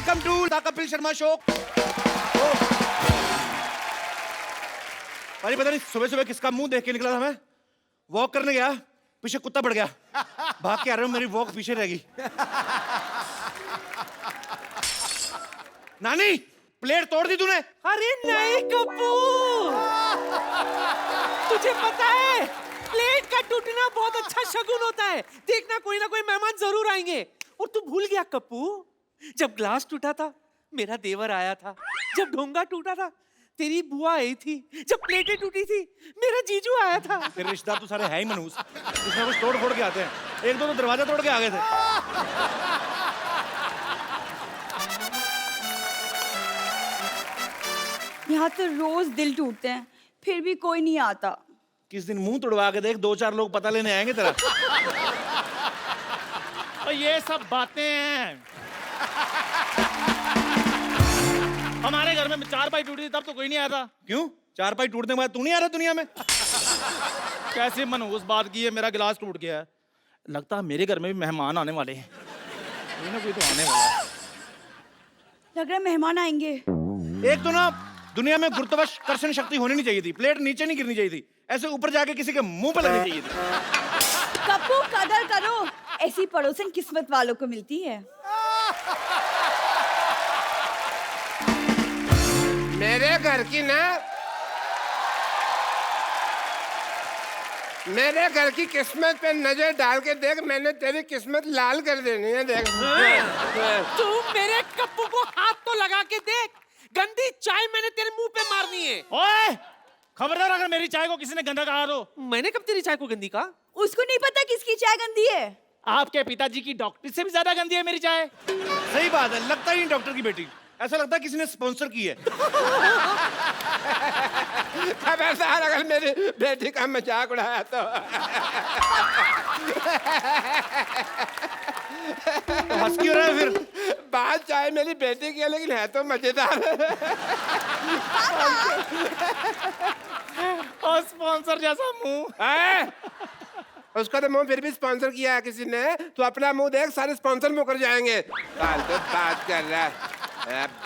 Welcome to the Kapil Sharma show. भाई पता नहीं सुबह सुबह किसका मुंह देख के निकला था मैं। वॉक करने गया, पीछे कुत्ता पड़ गया, भाग के आ रहा हूं, मेरी वॉक पीछे रह गई। नानी प्लेट तोड़ दी तूने? अरे नहीं कपूर, तुझे पता है प्लेट का टूटना बहुत अच्छा शगुन होता है। देखना कोई ना कोई मेहमान जरूर आएंगे। और तू भूल गया कप्पू, जब ग्लास टूटा था मेरा देवर आया था, जब ढोंगा टूटा था तेरी बुआ आई थी, जब प्लेटें टूटी थी मेरा जीजू आया था। तेरे रिश्तेदार तो सारे है ही मनहूस, कुछ ना कुछ तोड़ फोड़ के आते हैं। एक दो तो दरवाजा तोड़ के आ गए थे। यहाँ तो रोज दिल टूटते हैं, फिर भी कोई नहीं आता। किस दिन मुंह तोड़वा के देख, 2-4 लोग पता लेने आएंगे तेरा। और ये सब बातें हैं। हमारे घर में 4 पाई टूटी थी तब तो कोई नहीं आया था। क्यों? 4 पाई टूटने के बाद तू नहीं आ रहा दुनिया में? कैसे मनहूस बात की है, मेरा गिलास टूट गया है। लगता है मेरे घर में भी मेहमान आने वाले हैं। कोई ना कोई तो आने वाला है। लग रहा है मेहमान आएंगे। एक तो ना दुनिया में गुरुत्वाकर्षण शक्ति होनी नहीं चाहिए थी, प्लेट नीचे नहीं गिरनी चाहिए थी, ऐसे ऊपर जाके किसी के मुंह पे लगनी चाहिए थी। कप्पू कदर करो, ऐसी पड़ोसन किस्मत वालों को मिलती है। मेरे घर की ना, मेरे घर की किस्मत पे नजर डाल के देख, मैंने तेरी किस्मत लाल कर देनी है। देख तू मेरे कप्पू को हाथ तो लगा के देख, गंदी चाय मैंने तेरे मुंह पे मारनी है। ओए खबरदार, अगर मेरी चाय को किसी ने गंदा कहा तो। मैंने कब तेरी चाय को गंदी कहा? उसको नहीं पता किसकी चाय गंदी है। आपके पिताजी की डॉक्टर से भी ज्यादा गंदी है मेरी चाय। सही बात है, लगता ही नहीं डॉक्टर की बेटी, ऐसा लगता है किसी ने स्पॉन्सर की है। खबरदार अगर मेरी बेटी का मजाक उड़ाया तो। हंस क्यों रहा है फिर? बात चाहे मेरी बेटी की है, लेकिन है तो मजेदार। और स्पॉन्सर जैसा मुंह। उसका तो मुंह फिर भी स्पॉन्सर किया है किसी ने। तो अपना मुंह देख, सारे स्पॉन्सर मुकर जाएंगे। फालतू बात कर रहा है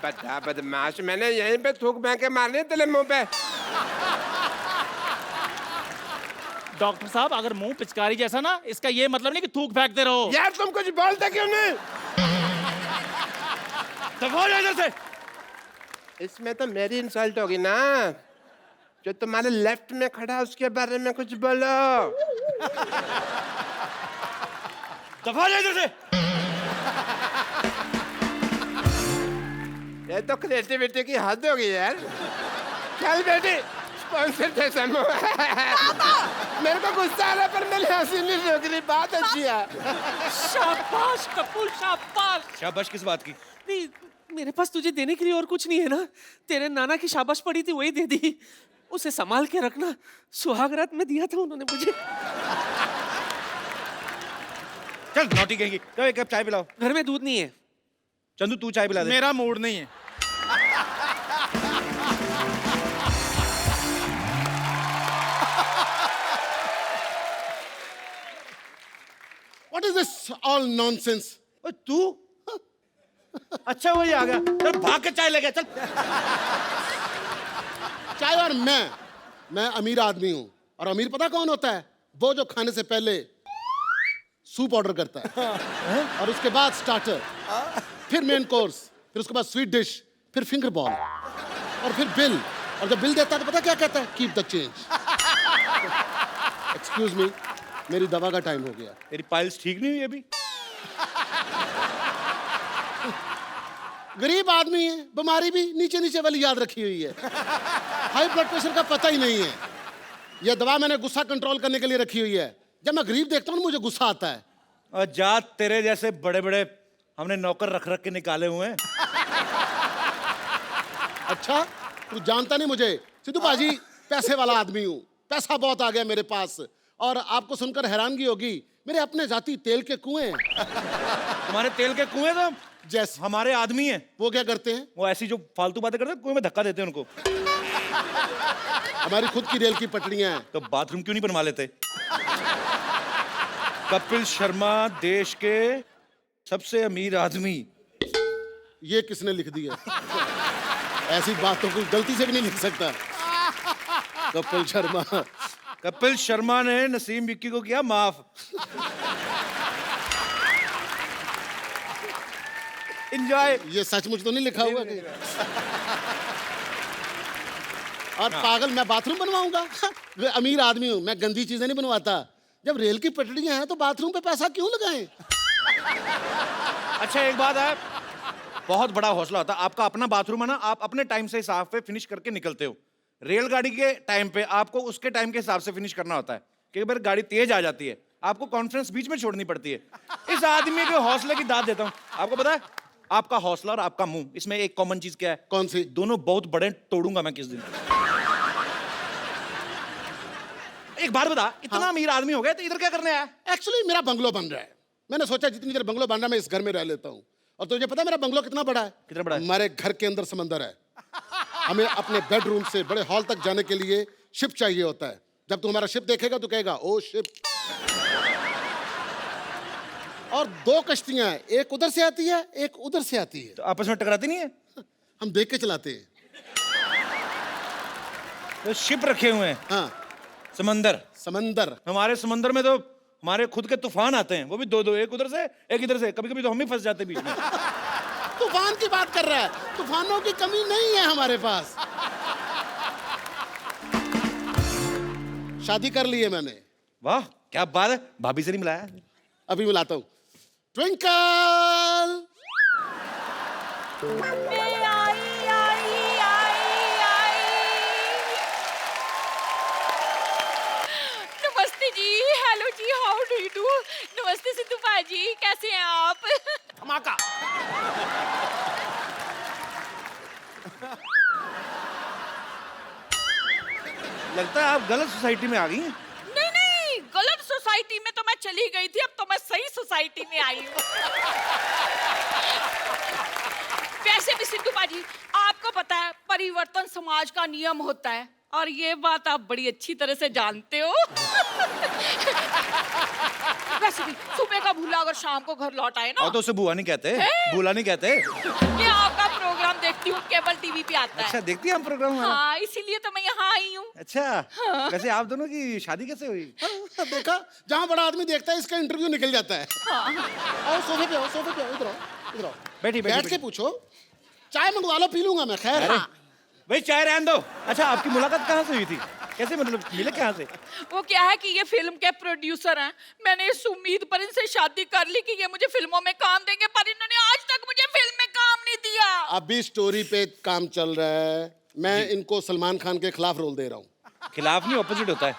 बड़ा बदमाश। मैंने यहीं पे थूक फेंक के मारने तेरे मुंह पे। डॉक्टर साहब, अगर मुंह पिचकारी जैसा ना, इसका ये मतलब नहीं कि थूक फेंकते रहो। यार तुम कुछ बोलते क्यों नहीं? दफा हो इधर से। इसमें तो मेरी इंसल्ट होगी ना। जो तुम्हारे लेफ्ट में खड़ा है उसके बारे में कुछ बोलो। दफा हो इधर से। ये तो क्रिएटिविटी की हद होगी यार। चल बेटी, स्पॉन्सर जैसा मुंह। मेरे को गुस्सा आ रहा पर मेरी हंसी नहीं रुक रही। बात अच्छी है। शाबाश कपूर, शाबाश। शाबाश किस बात की? नहीं, मेरे पास तुझे देने के लिए और कुछ नहीं है ना। तेरे नाना की शाबाश पड़ी थी, वही दे दी। उसे संभाल के रखना, सुहागरात में दिया था उन्होंने मुझे। चल नौटी कहेंगी, तो एक कप चाय पिलाओ। घर में दूध नहीं है। चंदू तू चाय पिला दे। मेरा मूड नहीं है। What is this all nonsense? ओए तू? अच्छा वही आ गया, चल भाग के चाय ले गया। चल चाय और मैं अमीर आदमी हूं। और अमीर पता कौन होता है? वो जो खाने से पहले सूप ऑर्डर करता है, और उसके बाद स्टार्टर, फिर मेन कोर्स, फिर उसके बाद स्वीट डिश, फिर फिंगर बॉल, और फिर बिल। और जब बिल देता है तो पता क्या कहता है? Keep the change. Excuse me, मेरी दवा का टाइम हो गया। तेरी पाइल्स ठीक नहीं हुई अभी? गरीब आदमी है, बीमारी भी नीचे नीचे वाली याद रखी हुई है। हाई ब्लड प्रेशर का पता ही नहीं है। यह दवा मैंने गुस्सा कंट्रोल करने के लिए रखी हुई है। जब मैं गरीब देखता हूँ मुझे गुस्सा आता है। और जा, तेरे जैसे बड़े बड़े हमने नौकर रख रख के निकाले हुए हैं। अच्छा, तू जानता नहीं मुझे। सिद्धू बाजी पैसे वाला आदमी हूँ, पैसा बहुत आ गया मेरे पास। और आपको सुनकर हैरानगी होगी, मेरे अपने जाति तेल के कुएं हैं। तुम्हारे तेल के कुएं तो जैसे हमारे आदमी हैं। वो क्या करते हैं? वो ऐसी जो फालतू बातें करते हैं, कुएं में धक्का देते हैं उनको। हमारी खुद की रेल की पटरियां हैं। तो बाथरूम क्यों नहीं बनवा लेते? कपिल शर्मा देश के सबसे अमीर आदमी, ये किसने लिख दिया? ऐसी बात तो कोई गलती से भी नहीं लिख सकता। कपिल शर्मा। कपिल शर्मा ने नसीम विक्की को किया माफ। एंजॉय। ये सचमुच तो नहीं लिखा हुआ कहीं? और पागल, मैं बाथरूम बनवाऊंगा? मैं अमीर आदमी हूं, मैं गंदी चीजें नहीं बनवाता। जब रेल की पटरियां हैं तो बाथरूम पे पैसा क्यों लगाएं? अच्छा एक बात है, बहुत बड़ा हौसला होता है। आपका अपना बाथरूम है ना, आप अपने टाइम से हिसाब पे फिनिश करके निकलते हो। रेलगाड़ी के टाइम पे आपको उसके टाइम के हिसाब से फिनिश करना होता है, क्योंकि अगर गाड़ी तेज आ जाती है आपको कॉन्फ्रेंस बीच में छोड़नी पड़ती है। इस आदमी के हौसले की दाद देता हूँ। आपको पता है, आपका हौसला और आपका मुंह, इसमें एक कॉमन चीज क्या है? कौन सी? दोनों बहुत बड़े, तोड़ूंगा मैं किस दिन। एक बार बता, इतना अमीर आदमी हो गया तो इधर क्या करने आया? एक्चुअली मेरा बंगलो बन रहा है। मैंने सोचा जितनी देर बंगलो बन रहा है मैं इस घर में रह लेता हूँ। और तुझे पता है मेरा बंगलो कितना बड़ा है? कितना बड़ा है? हमारे घर के अंदर समंदर है। हमें अपने बेडरूम से बड़े हॉल तक जाने के लिए शिप चाहिए होता है। जब तू हमारा शिप देखेगा तो कहेगा ओ शिप। और 2 कश्तियां हैं, एक उधर से आती है, एक उधर से आती है। तो आपस में टकराती नहीं है? हम देख के चलाते हैं। तो शिप रखे हुए हैं। हाँ, समंदर। समंदर। हमारे समंदर में तो हमारे खुद के तूफान आते हैं, वो भी 2-2, एक उधर से एक इधर से। कभी कभी तो हम ही फंस जाते हैं बीच में। तूफान की बात कर रहा है? तूफानों की कमी नहीं है हमारे पास। शादी कर ली है मैंने। वाह क्या बात है, भाभी से नहीं मिलाया? अभी मिलाता हूँ। ट्विंकल। नमस्ते जी, हेलो जी, हाउ डू यू डू? नमस्ते सिद्धू भाजी, कैसे हैं आप? धमाका। लगता है आप गलत सोसाइटी में आ गई हैं। नहीं नहीं, गलत सोसाइटी में तो मैं चली गई थी, अब तो मैं सही सोसाइटी में आई हूँ। वैसे भी सिद्धू बाजी, आपको पता है परिवर्तन समाज का नियम होता है, और ये बात आप बड़ी अच्छी तरह से जानते हो। वैसे भी सुबह का भूला अगर शाम को घर लौट आए ना, और तो उसे बुआ नहीं कहते, बुला नहीं कहते। ये आपका प्रोग्राम देखती हूँ, केबल टीवी पे आता अच्छा है। देखती हैं हम प्रोग्राम हमारा? हाँ, इसीलिए तो मैं यहाँ आई हूँ। अच्छा वैसे आप दोनों की शादी कैसे हुई? देखा, जहाँ बड़ा आदमी देखता है इसका इंटरव्यू निकल जाता है। आओ सोफे पे आओ, सोफे पे आओ, इधर आओ, इधर आओ। बैठी बैठ के पूछो। चाय मंगवा लो, पी लूंगा मैं। खैर अरे भाई चाय रहने दो। अच्छा आपकी मुलाकात कहाँ से हुई थी? कैसे, मतलब मिले कहाँ से? वो क्या है कि ये फिल्म के प्रोड्यूसर हैं। मैंने इस उम्मीद पर इनसे शादी कर ली कि ये मुझे फिल्मों में काम देंगे, पर इन्होंने आज तक मुझे फिल्म में काम नहीं दिया। अभी स्टोरी पे काम चल रहा है। मैं इनको सलमान खान के खिलाफ रोल दे रहा हूँ। खिलाफ नहीं, ऑपोजिट होता है।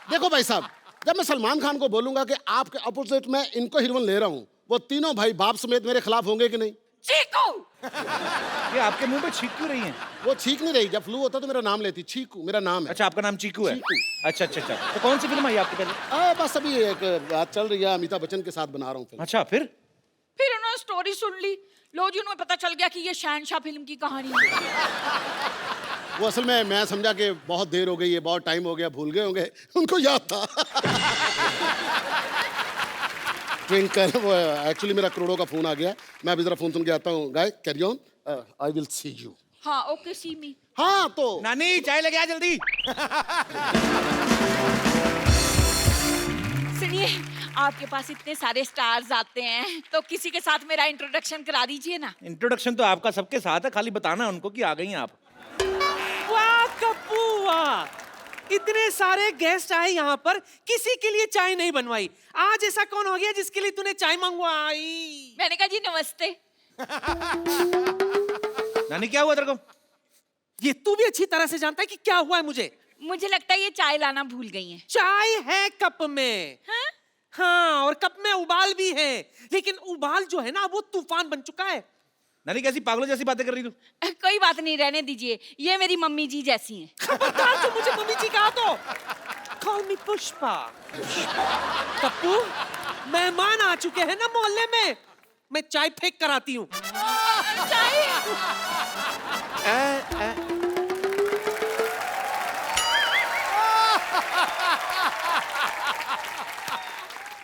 देखो भाई साहब, जब मैं सलमान खान को बोलूंगा कि आपके अपोजिट मैं इनको हीरोइन ले रहा हूँ, वो तीनों भाई बाप समेत मेरे खिलाफ होंगे कि नहीं? चीकू। ये आपके मुंह पे छींक क्यों रही हैं? वो छींक नहीं रही। जब फ्लू होता तो मेरा नाम लेती। चीकू मेरा नाम है। अच्छा आपका नाम चीकू है? चीकू। अच्छा अच्छा अच्छा, तो कौन सी फिल्म आई आपकी पहले? बस अभी एक बात चल रही है, अमिताभ बच्चन के साथ बना रहा हूँ फिल्म। अच्छा फिर उन्होंने स्टोरी सुन ली, लो जी, उन्हें पता चल गया कि ये शहनशाह फिल्म की कहानी है। वो असल में मैं समझा कि बहुत देर हो गई है, बहुत टाइम हो गया, भूल गए होंगे, उनको याद था। ट्विंकल, वो एक्चुअली मेरा करोड़ों का फोन आ गया। मैं अभी जरा फोन सुन के आता हूँ। Guy carry on, I will see you. हाँ ओके, सी मी। हाँ तो नानी चाय लेके आ जल्दी। सुनिए, आपके पास इतने सारे स्टार्स आते हैं, तो किसी के साथ मेरा इंट्रोडक्शन करा दीजिए ना। इंट्रोडक्शन तो आपका सबके साथ है, खाली बताना उनको कि आ गई हैं आप। वाह कप्पू वाह, इतने सारे गेस्ट आए यहाँ पर, किसी के लिए चाय नहीं बनवाई। आज ऐसा कौन हो गया जिसके लिए तूने चाय मंगवाई? मैंने कहा जी नमस्ते। नानी क्या हुआ तेरे को? ये तू भी अच्छी तरह से जानता है कि क्या हुआ है मुझे। मुझे लगता है ये चाय लाना भूल गई हैं। चाय है कप में। हाँ? हाँ, और कप में उबाल भी है, लेकिन उबाल जो है ना वो तूफान बन चुका है। नानी कैसी पागलों जैसी बातें कर रही तू? कोई बात नहीं, रहने दीजिए, ये मेरी मम्मी जी जैसी हैं। खबरदार तू मुझे मम्मी जी कहा तो। Call me Pushpa. कप्पू, मेहमान आ चुके हैं ना मोहल्ले में, मैं चाय फेंक कर आती हूँ। चाय?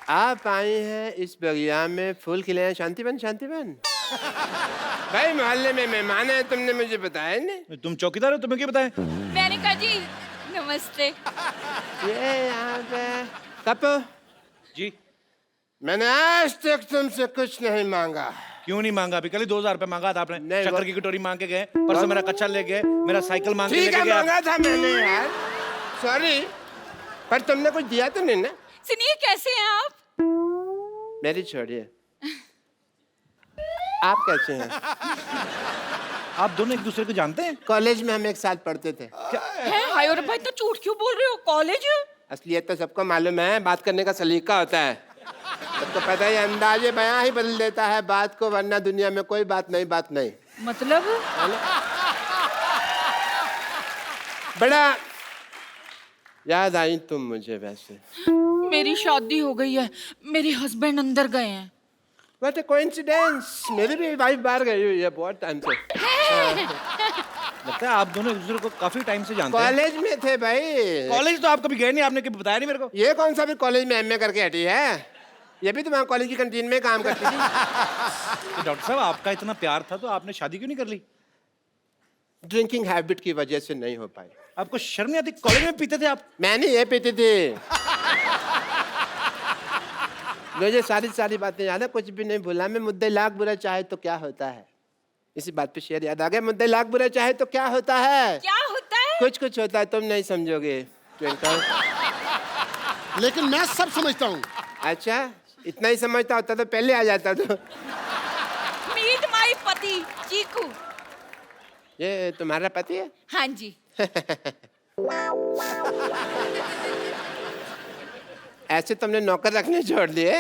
आप आए हैं इस बगिया में फूल खिले हैं। शांतिवन शांतिवन। भाई मोहल्ले में मेहमान है, तुमने मुझे बताया नहीं। तुम चौकीदार हो, तुम्हें क्या बताएं? मेनका जी नमस्ते। ये यहाँ पे कपू, जी मैंने आज तक तुमसे कुछ नहीं मांगा। क्यों नहीं मांगा? अभी कल ही 2000 रुपए मांगा था आपने। नहीं, शक्कर वो- की कटोरी मांग के गए, परसों मेरा कच्चा ले गए, मेरा साइकिल मांग के ठीक लेके है, गए आप। मांगा था मैंने यार, सॉरी, पर तुमने कुछ दिया तो नहीं ना। सुनिए कैसे हैं आप? मेरी छोड़िए, आप कैसे हैं? आप दोनों एक दूसरे को जानते हैं? कॉलेज में हम एक साथ पढ़ते थे। हैं हाय और भाई तो झूठ क्यों बोल रहे हो? कॉलेज? असलियत तो सबको मालूम है, बात करने का सलीका होता है। सबको पता है, अंदाजे बयां ही बदल देता है बात को, वरना दुनिया में कोई बात नहीं। मतलब बड़ा याद आई तुम मुझे वैसे। मेरी शादी हो गई है, मेरे हस्बैंड अंदर गए हैं। व्हाट अ कोइंसिडेंस, मेरी भी वाइफ बाहर गई हुई है बहुत टाइम से। लगता है आप दोनों एक दूसरे को काफी टाइम से जानते हैं। कॉलेज में थे भाई। कॉलेज तो आप कभी गए नहीं, आपने कभी बताया नहीं मेरे को। ये कौन सा भी कॉलेज में एमए करके हटी है? ये भी तो वहाँ कॉलेज की कैंटीन में काम करती थी। तो डॉक्टर साहब, आपका इतना प्यार था तो आपने शादी क्यों नहीं कर ली? ड्रिंकिंग हैबिट की वजह से नहीं हो पाई। आपको शर्म नहीं आती? कॉलेज में पीते थे आप? मैंने ये पीती थी। मुझे सारी बातें याद है, कुछ भी नहीं भूला मैं। मुद्दे लाख बुरा चाहे तो क्या होता है, इसी बात पे शेर याद आ गया। मुद्दे लाख बुरा चाहे तो क्या होता है? क्या होता है? कुछ होता है, तुम नहीं समझोगे ट्विंकल। लेकिन मैं सब समझता हूँ। अच्छा, इतना ही समझता होता तो पहले आ जाता। तो मीट माई पति चीकू। ये तुम्हारा पति है? हाँ जी। ऐसे तुमने नौकर रखने छोड़ दिए?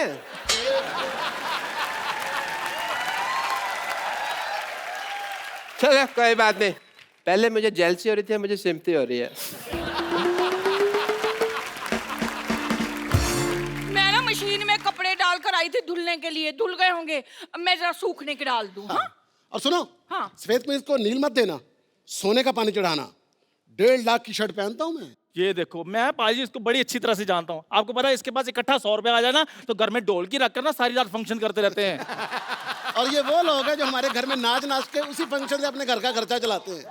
चलो कोई बात नहीं, पहले मुझे जेलसी हो रही थी, मुझे सिम्पथी हो रही है। मैं ना मशीन में कपड़े डालकर आई थी धुलने के लिए, धुल गए होंगे, अब मैं जरा सूखने के डाल दूं। हाँ? और सुनो, हाँ। सफेद में इसको नील मत देना, सोने का पानी चढ़ाना। 1.5 लाख की शर्ट पहनता हूँ मैं। ये देखो, मैं पाजी इसको बड़ी अच्छी तरह से जानता हूँ। आपको पता है इसके पास इकट्ठा 100 रुपया आ जाए ना तो घर में ढोलकी रखकर ना सारी रात फंक्शन करते रहते हैं। और ये वो लोग हैं जो हमारे घर में नाच के उसी फंक्शन से अपने घर का खर्चा चलाते हैं।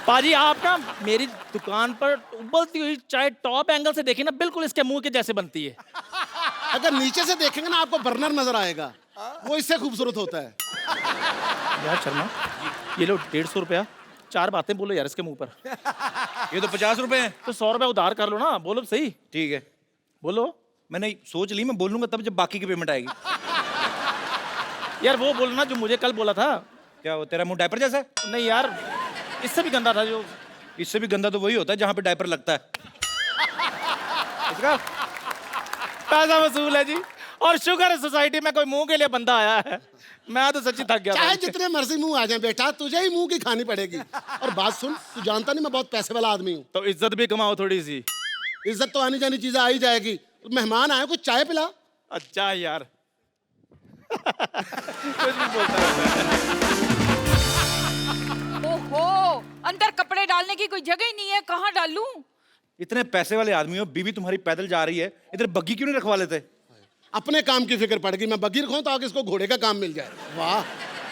पाजी आप ना मेरी दुकान पर उबलती हुई चाय टॉप एंगल से देखिए ना, बिल्कुल इसके मुंह के जैसे बनती है। अगर नीचे से देखेंगे ना आपको बर्नर नजर आएगा, वो इससे खूबसूरत होता है। यार शर्मा, ये लो 150 रुपया, 4 बातें बोलो यार इसके मुंह पर। ये तो 50 रुपए हैं। तो 100 रुपया उधार कर लो ना, बोलो सही। ठीक है, बोलो। मैंने सोच ली, मैं बोलूंगा तब जब बाकी की पेमेंट आएगी। यार वो बोलना जो मुझे कल बोला था। क्या वो तेरा मुंह डायपर जैसा है? नहीं यार, इससे भी गंदा था जो। इससे भी गंदा तो वही होता है जहां पे डायपर लगता है। इसका पैसा वसूल है जी, और शुगर है सोसाइटी में कोई मुंह के लिए बंदा आया है। मैं तो सच्ची थक गया। चाहे जितने मर्जी मुंह आ जाए बेटा, तुझे ही मुंह की खानी पड़ेगी। और बात सुन, तू जानता नहीं मैं बहुत पैसे वाला आदमी हूँ। तो इज्जत भी कमाओ थोड़ी सी। इज्जत तो आनी जानी चीजें आ ही जाएगी। मेहमान आए, कुछ चाय पिला। अच्छा यार। कुछ भी बोलता रहता है। ओहो, अंदर कपड़े डालने की कोई जगह ही नहीं है, कहाँ डालूं? इतने पैसे वाले आदमी हो, बीवी तुम्हारी पैदल जा रही है, इधर बग्गी क्यों नहीं रखवा लेते? अपने काम की फिक्र पड़ गई। मैं बगीर खाऊं तो आगे इसको घोड़े का काम मिल जाए। वाह,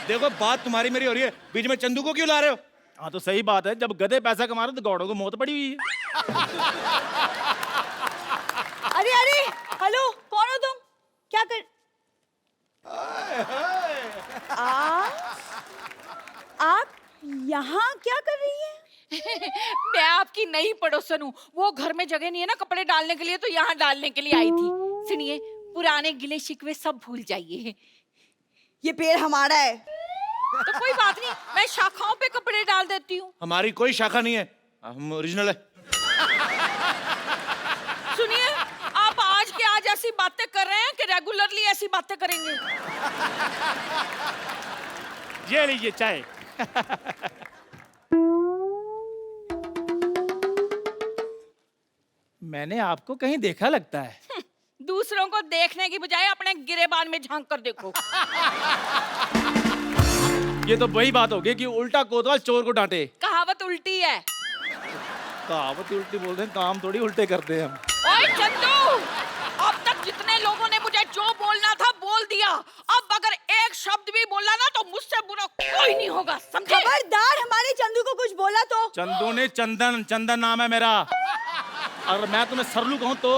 देखो बात तुम्हारी मेरी हो रही है, बीच में चंदू को क्यों ला रहे हो? हाँ तो सही बात है, जब गधे पैसा कमा रहे तो गौड़ों को मौत पड़ी हुई है। अरे अरे, हेलो, कौन हो तुम? क्या कर आप यहाँ क्या कर रही हैं? मैं आपकी नई पड़ोसन हूँ, वो घर में जगह नहीं है ना कपड़े डालने के लिए, तो यहाँ डालने के लिए आई थी। सुनिए, पुराने गिले शिकवे सब भूल जाइए। ये पेड़ हमारा है। तो कोई बात नहीं, मैं शाखाओं पे कपड़े डाल देती हूँ। हमारी कोई शाखा नहीं है, हम ओरिजिनल है। सुनिए, आप आज के आज ऐसी बातें कर रहे हैं कि रेगुलरली ऐसी बातें करेंगे। ये लीजिए चाय। मैंने आपको कहीं देखा लगता है। दूसरों को देखने की बजाय अपने गिरेबान में झांक कर देखो। ये तो वही बात हो गई कि उल्टा कोतवाल चोर को डांटे। कहावत उल्टी है। कहावत उल्टी बोलते हैं, काम थोड़ी उल्टे करते हैं हम। ओए चंदू, अब तक जितने लोगों ने मुझे जो बोलना था बोल दिया। अब अगर एक बोला ना तो मुझसे बुरा कोई नहीं होगा, समझे? खबरदार हमारे चंदू को कुछ बोला तो। चंदू ने चंदन, चंदन नाम है मेरा। अगर मैं तुम्हें सरलू कहूं तो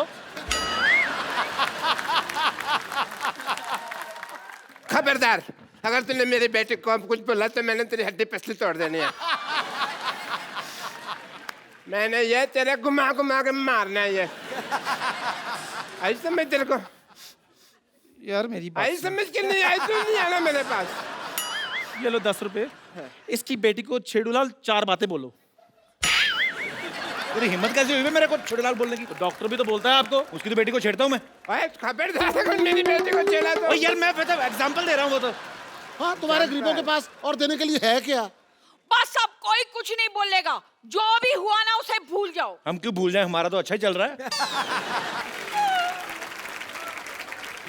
खबरदार, अगर तूने मेरे बेटे को कुछ बोला तो मैंने तेरी हड्डी पसली तोड़ देनी है। मैंने ये तेरे घुमा घुमा के मारना है ये। आई समझ तेरे को? यार मेरी बात आई समझ के नहीं आई, तू नहीं आना मेरे पास। ये लो 10 रुपए। इसकी बेटी को छेड़ूलाल 4 बातें बोलो। तेरी हिम्मत कैसे हुई मेरे को छुड़लाल बोलने की? तो डॉक्टर भी तो बोलता है आपको। उसकी तो बेटी को छेड़ता हूँ मैं। ओए खबरदार, अगर मेरी बेटी को छेड़ा तो। ओ यार मैं एग्जांपल दे रहा हूँ वो तो। हाँ, तुम्हारे गरीबों के पास और देने के लिए है क्या? बस अब कोई कुछ नहीं बोलेगा, जो भी हुआ ना उसे भूल जाओ। हम क्यों भूल जाए, हमारा तो अच्छा ही चल रहा है।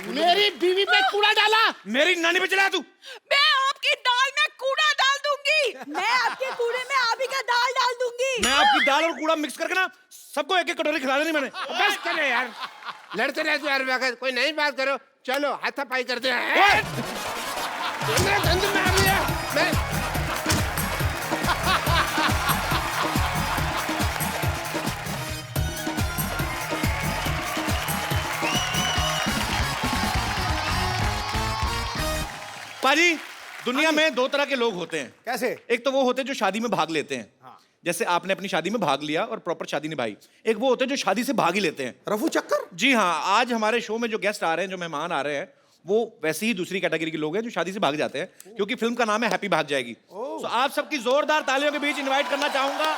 मेरी बीवी पे कूड़ा डाला। मेरी नानी पे चला तू। मैं आपकी दाल में कूड़ा डाल दूंगी। मैं आपके कूड़े में आप ही का दाल डाल दूंगी। मैं आपकी दाल और कूड़ा मिक्स करके ना सबको एक एक कटोरी खिला देनी मैंने। बस करो यार, लड़ते रहते यार वक्त, कोई नई बात करो। चलो हाथापाई करते हैं। मेरा गंद मार लिया मैं। पाजी, दुनिया में 2 तरह के लोग होते हैं। कैसे? एक तो वो होते हैं जो शादी में भाग लेते हैं, जैसे आपने अपनी शादी में भाग लिया और प्रॉपर शादी निभाई। एक वो होते हैं जो शादी से भाग ही लेते हैं। रफू चक्कर? जी हाँ, आज हमारे शो में जो गेस्ट आ रहे हैं, जो मेहमान आ रहे हैं, वो वैसे ही दूसरी कैटेगरी के लोग हैं जो शादी से भाग जाते हैं, क्योंकि फिल्म का नाम है हैप्पी भाग जाएगी। तो आप सबकी जोरदार तालियों के बीच इनवाइट करना चाहूंगा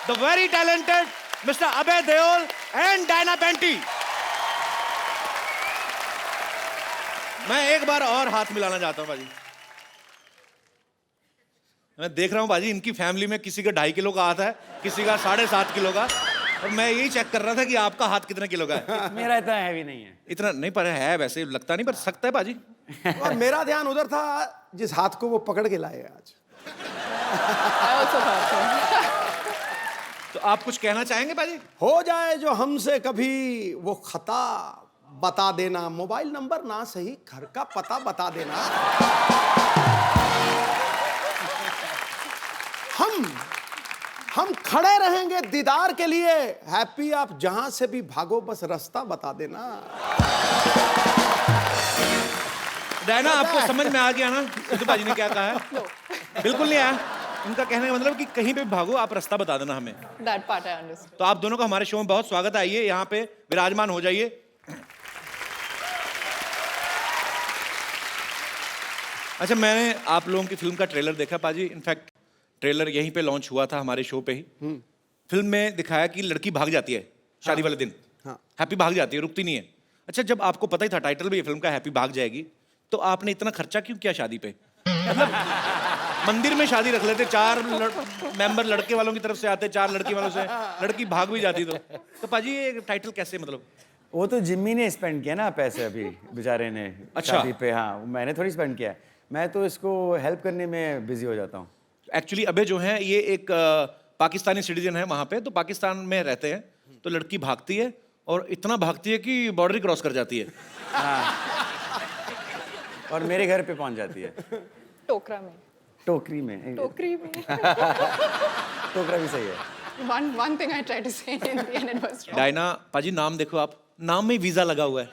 the very talented mister Abhay Deol and Diana Penty. मैं एक बार और हाथ मिलाना चाहता हूं बाजी। मैं देख रहा हूं बाजी, इनकी फैमिली में किसी का 2.5 किलो का हाथ है, किसी का 7.5 किलो का, और मैं यही चेक कर रहा था कि आपका हाथ कितने किलो का है। मेरा इतना हैवी नहीं है। इतना नहीं, पर है वैसे, लगता नहीं, पर सकता है बाजी। और मेरा ध्यान उधर था जिस हाथ को वो पकड़ के लाए आज। तो आप कुछ कहना चाहेंगे बाजी? हो जाए जो हमसे कभी वो खता, बता देना। मोबाइल नंबर ना सही, घर का पता बता देना। हम खड़े रहेंगे दीदार के लिए। हैप्पी आप जहां से भी भागो, बस रास्ता बता देना। डायना, आपको समझ में आ गया ना सिद्धू बाजी ने क्या कहा है? बिल्कुल नहीं आया। उनका कहने का मतलब कि कहीं पे भी भागो, आप रास्ता बता देना हमें। That part I understand. तो आप दोनों का हमारे शो में बहुत स्वागत है। आइए यहाँ पे विराजमान हो जाइए। अच्छा, मैंने आप लोगों की फिल्म का ट्रेलर देखा पाजी। इनफैक्ट ट्रेलर यहीं पे लॉन्च हुआ था हमारे शो पे ही। फिल्म में दिखाया कि लड़की भाग जाती है शादी वाले दिन। हैप्पी भाग जाती है, रुकती नहीं है। अच्छा, जब आपको पता ही था टाइटल भी ये फिल्म का हैप्पी भाग जाएगी, तो आपने इतना खर्चा क्यों किया शादी पे? मतलब मंदिर में शादी रख लेते, 4 मेंबर लड़के वालों की तरफ से आते, 4 लड़की वालों से, लड़की भाग भी जाती। तो पाजी ये टाइटल कैसे, मतलब? वो तो जिम्मी ने स्पेंड किया ना पैसे अभी बेचारे ने। अच्छा। शादी पे। हाँ, मैंने थोड़ी स्पेंड किया है। मैं तो इसको हेल्प करने में बिजी हो जाता हूँ। एक्चुअली अबे जो है ये एक पाकिस्तानी सिटीजन है वहाँ पे, तो पाकिस्तान में रहते हैं। तो लड़की भागती है और इतना भागती है कि बॉर्डर ही क्रॉस कर जाती है। और मेरे घर पे पहुँच जाती है। टोकरा में। टोकरी में। टोकरी में। टोकरा भी सही है। One thing I tried to say in Hindi and it was wrong. Diana पाजी, नाम देखो आप, नाम में वीजा लगा हुआ है।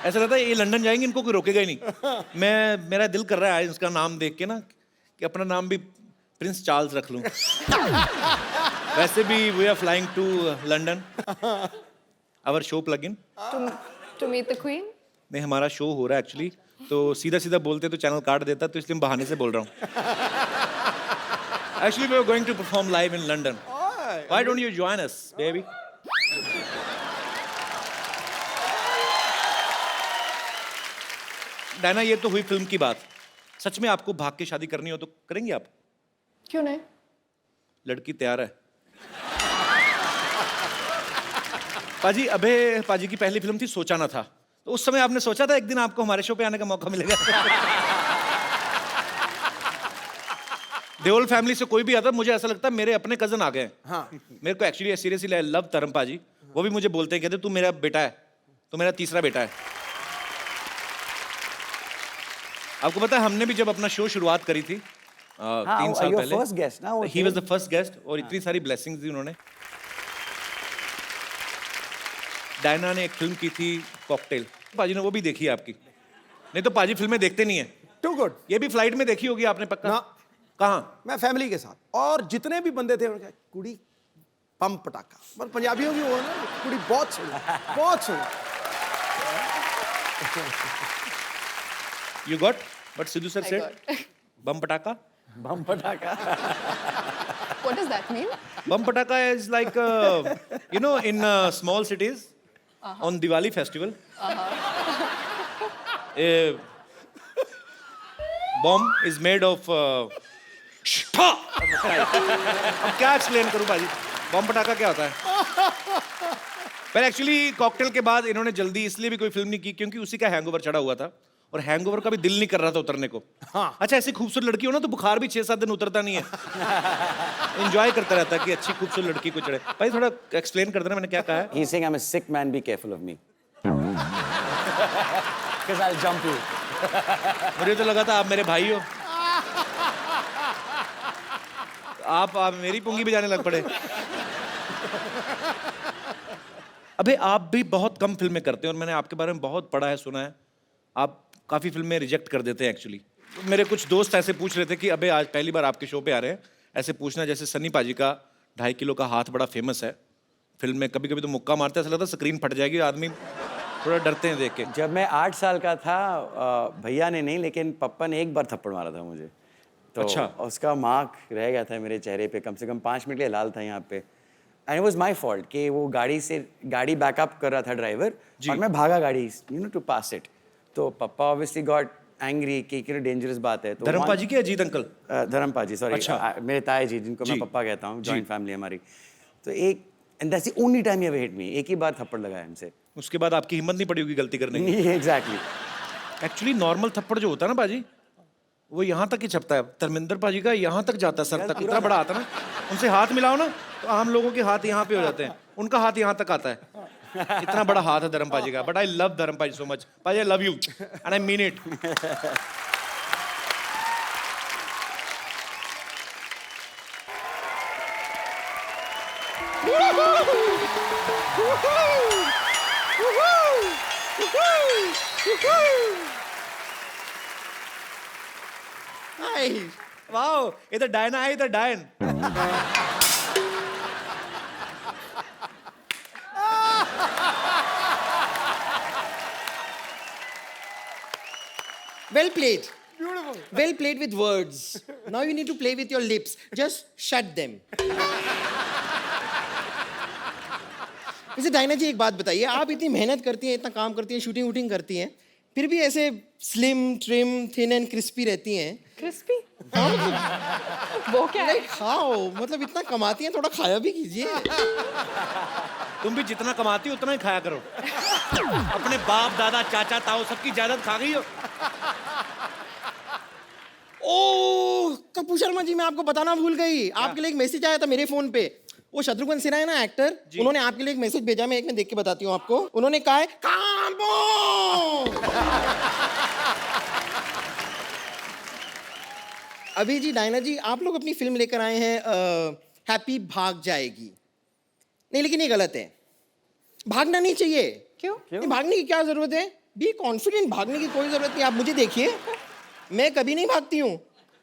ऐसा लगता है ये लंदन जाएंगे, इनको कोई रोकेगा ही नहीं। मेरा दिल कर रहा है इसका नाम देख के ना कि अपना नाम भी प्रिंस चार्ल्स रख लूं। वैसे भी we are flying to London. Our show plug in. To meet the queen. नहीं, हमारा शो हो रहा है एक्चुअली, तो सीधा सीधा बोलते तो चैनल काट देता, तो इसलिए बहाने से बोल रहा हूँ। Actually we are going to perform live in London. Why don't you join us baby? Diana, ये तो हुई फिल्म की बात। सच में आपको भाग के शादी करनी हो तो करेंगी आप? क्यों नहीं? लड़की तैयार है। पाजी, अबे पाजी की पहली फिल्म थी सोचा ना था, तो उस समय आपने सोचा था एक दिन आपको हमारे शो पे आने का मौका मिलेगा? देओल फैमिली से कोई भी आता, मुझे ऐसा लगता है मेरे अपने कजन आ गए। हाँ। मेरे को एक्चुअली सीरियसली आई लव तरम पाजी। वो भी मुझे बोलते हैं, कहते तू मेरा बेटा है, तू मेरा तीसरा बेटा है। आपको पता है हमने भी जब अपना शो शुरुआत करी थी 3 साल your पहले, first guest ना, वो ही थे। वाज द फर्स्ट गेस्ट और इतनी सारी ब्लेसिंग्स दी उन्होंने। डायना ने एक फिल्म की थी कॉकटेल, पाजी ने वो भी देखी है आपकी? नहीं तो पाजी फिल्में देखते नहीं है। Too good. ये भी फ्लाइट में देखी होगी आपने पक्का? ना। कहाँ? मैं फैमिली के साथ, और जितने भी बंदे थे उन्होंने कहा कुड़ी बम पटाखा, पर पंजाबियों की वो ना कुड़ी बहुत सुनी, बहुत सुनी। You got what Sidhu sir I said? got. Bum pataka? बम पटाखा। What does that mean? Bum pataka is like you know in small cities on Diwali festival. A bomb is made of अब क्या explain करूं भाजी? बम पटाखा क्या होता है? पर एक्चुअली कॉकटेल के बाद इन्होंने जल्दी इसलिए भी कोई फिल्म नहीं की क्योंकि उसी का हैंगओवर चढ़ा हुआ था और हैंगओवर का भी दिल नहीं कर रहा था उतरने को। हाँ। अच्छा, ऐसी खूबसूरत लड़की हो ना तो बुखार भी 6-7 दिन उतरता नहीं है। एंजॉय करता रहता है कि अच्छी खूबसूरत लड़की को चढ़े। भाई थोड़ा एक्सप्लेन कर देना मैंने क्या कहा है। He's saying I'm a sick man, be careful of me. Because I'll jump you. मुझे तो लगा था आप मेरे भाई हो, आप मेरी पुंगी बजाने लग पड़े। अबे आप भी बहुत कम फिल्में करते हैं और मैंने आपके बारे में बहुत पढ़ा है, सुना है। आप काफी फिल्में रिजेक्ट कर देते हैं एक्चुअली। मेरे कुछ दोस्त ऐसे पूछ रहे थे कि अबे आज पहली बार आपके शो पे आ रहे हैं, ऐसे पूछना जैसे सन्नी पाजी का 2.5 किलो का हाथ बड़ा फेमस है फिल्म में, कभी कभी तो मुक्का मारते हैं, ऐसा लगता है स्क्रीन फट जाएगी, आदमी थोड़ा डरते हैं देख के। जब मैं 8 साल का था, भैया ने नहीं लेकिन पप्पा ने एक बार थप्पड़ मारा था मुझे, तो अच्छा। उसका मार्क रह गया था मेरे चेहरे पे, कम से कम 5 मिनट के लिए लाल था यहाँ पे। And it was my fault कि वो गाड़ी बैकअप कर रहा था ड्राइवर और मैं भागा गाड़ी टू पास इट, तो पप्पा ऑब्वियसली गॉट एंग्री कि डेंजरस बात है। तो धर्मपा जी के अजीत अंकल? धर्मपा जी, सॉरी। अच्छा। मेरे ताए जी, जिनको मैं पप्पा कहता हूँ, जॉइंट फैमिली हमारी। तो एक and that's the only time he ever hit me, एक ही बार थप्पड़ लगाया हमसे। उसके बाद आपकी हिम्मत नहीं पड़ी होगी गलती करने की। एग्जैक्टली। एक्चुअली नॉर्मल थप्पड़ जो होता है ना बाजी, वो यहाँ तक ही छपता है। धर्मेंद्र पाजी का यहाँ तक जाता है, सर तक, इतना बड़ा आता है ना। उनसे हाथ मिलाओ ना तो आम लोगों के हाथ यहाँ पे हो जाते हैं, उनका हाथ यहाँ तक आता है। इतना बड़ा हाथ है धर्म पाजी का। बट आई लव धर्म पाजी सो मच। पाजी आई love you and I mean it. Wow, इधर डायना है, इधर डायन। Well played. Beautiful. Well played with words. Now you need to play with your lips. Just shut them. वैसे Diana जी एक बात बताइए, आप इतनी मेहनत करती हैं, इतना काम करती हैं, शूटिंग वूटिंग करती हैं, फिर भी ऐसे slim trim thin and crispy रहती हैं। Crispy? हाँ, मतलब वो क्या है? खाओ, मतलब इतना कमाती हैं, थोड़ा खाया भी कीजिए। तुम भी जितना कमाती हो उतना ही खाया करो। अपने बाप दादा चाचा ताऊ सबकी जायदाद खा गई हो। ओह कपूर शर्मा जी, मैं आपको बताना भूल गई, आपके लिए एक मैसेज आया था मेरे फोन पे। वो शत्रुघ्न सिन्हा है ना एक्टर, उन्होंने आपके लिए एक मैसेज भेजा, मैं एक में देख के बताती हूँ आपको। उन्होंने कहा है कांबो। अभी जी डायना जी, आप लोग अपनी फिल्म लेकर आए हैं हैप्पी भाग जाएगी। नहीं, लेकिन ये गलत है, भागना नहीं चाहिए। क्यों? नहीं, भागने की क्या जरूरत है? बी कॉन्फिडेंट, भागने की कोई जरूरत नहीं। आप मुझे देखिए, मैं कभी नहीं भागती हूँ।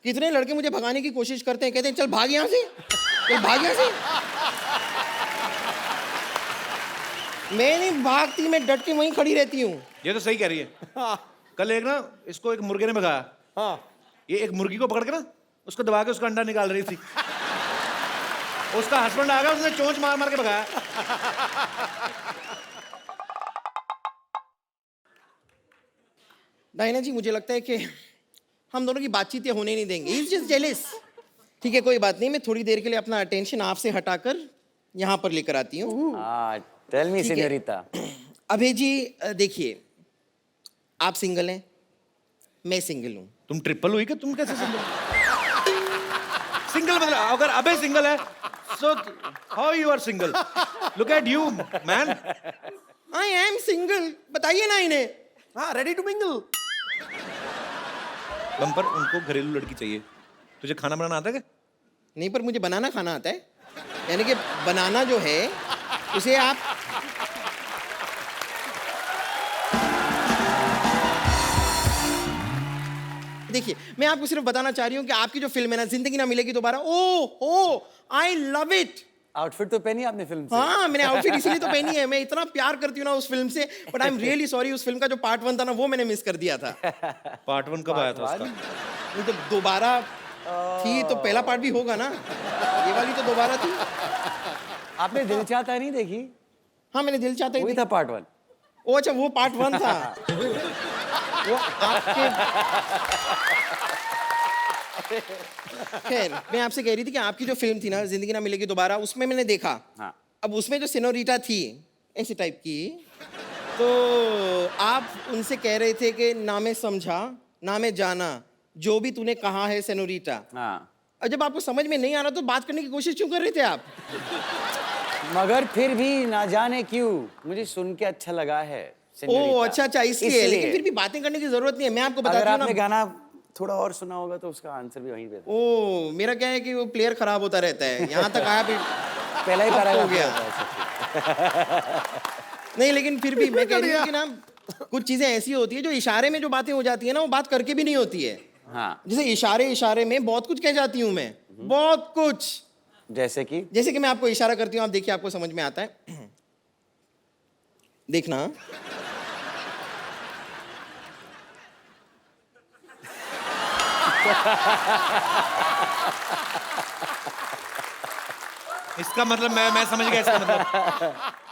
कितने लड़के मुझे भगाने की कोशिश करते हैं, कहते हैं चल भाग यहाँ से, चल भाग यहाँ से। मैं नहीं भागती, मैं डट के वहीं खड़ी रहती हूँ। ये तो सही कह रही है। कल एक ना इसको एक मुर्गे ने भगाया। हाँ। ये एक मुर्गी को पकड़ के ना उसको दबा के उसका अंडा निकाल रही थी। उसका हस्बैंड आ गया, उसने चोंच मार मार के भगाया। डायना जी, मुझे लगता है कि हम दोनों की बातचीत ये होने नहीं देंगे। He's just jealous। ठीक है, कोई बात नहीं, मैं थोड़ी देर के लिए अपना अटेंशन आपसे हटाकर यहाँ पर लेकर आती हूँ। टेल मी ठीक है। सीनियोरिटा। अभय जी देखिए, आप सिंगल हैं, मैं सिंगल हूँ। तुम ट्रिपल हुई क्या? तुम कैसे सिंगल? सिंगल मतलब अगर अबे सिंगल है so how you are single? Look at you man. I am single। बताइए ना इन्हें। हाँ, रेडी टू मिंगल। बम्पर उनको घरेलू लड़की चाहिए। तुझे खाना बनाना आता है क्या? नहीं, पर मुझे बनाना खाना आता है। यानी कि बनाना जो है उसे आप देखिए, मैं आपको सिर्फ बताना चाह रही हूँ कि आपकी जो फिल्म है ना, जिंदगी ना मिलेगी दोबारा, ओ आई लव इट। आउटफिट तो पहनी आपने फिल्म से? हाँ, मैंने आउटफिट इसलिए तो पहनी है, मैं इतना प्यार करती हूँ ना उस फिल्म से, but I am really sorry, उस फिल्म का जो पार्ट 1 था ना, वो मैंने मिस कर दिया था। पार्ट 1 कब आया था उसका? वो जब दोबारा थी तो पहला पार्ट भी होगा ना, ये वाली तो दोबारा थी। आपने दिल चाहता नहीं देखी? हाँ, मैंने दिल चाहता ही वही था पार्ट 1। ओ अच्छा, वो पार्ट 1 था। वो आपके खैर, मैं आपसे कह रही थी कि आपकी जो फिल्म थी ना, जिंदगी ना मिलेगी दोबारा, उसमें मैंने देखा। हाँ। अब उसमें जो सिनोरिटा थी ऐसे टाइप की, तो आप उनसे कह रहे थे कि ना मैं समझा ना मैं जाना, जो भी तूने कहा है सेनोरिटा। हाँ। और जब आपको समझ में नहीं आ रहा तो बात करने की कोशिश क्यों कर रहे थे आप? मगर फिर भी ना जाने क्यों मुझे सुन के अच्छा लगा है। ओह अच्छा, इसलिए। लेकिन फिर भी बातें करने की जरूरत नहीं है, मैं आपको अगर बताती हूँ आपने ना। गाना थोड़ा और सुना होगा तो उसका आंसर भी वहीं पे था। ओ, मेरा क्या है कि वो प्लेयर खराब होता रहता है, यहाँ तक आया पहला ही अब हो पैराग्राफ गया। नहीं, लेकिन फिर भी मैं कह रही हूँ कि ना, कुछ चीजें ऐसी होती है जो इशारे में जो बातें हो जाती है ना, वो बात करके भी नहीं होती है। हाँ। जैसे इशारे में बहुत कुछ कह जाती हूँ मैं, बहुत कुछ। जैसे कि मैं आपको इशारा करती हूँ, आप देखिए आपको समझ में आता है। देखना। इसका मतलब मैं समझ गया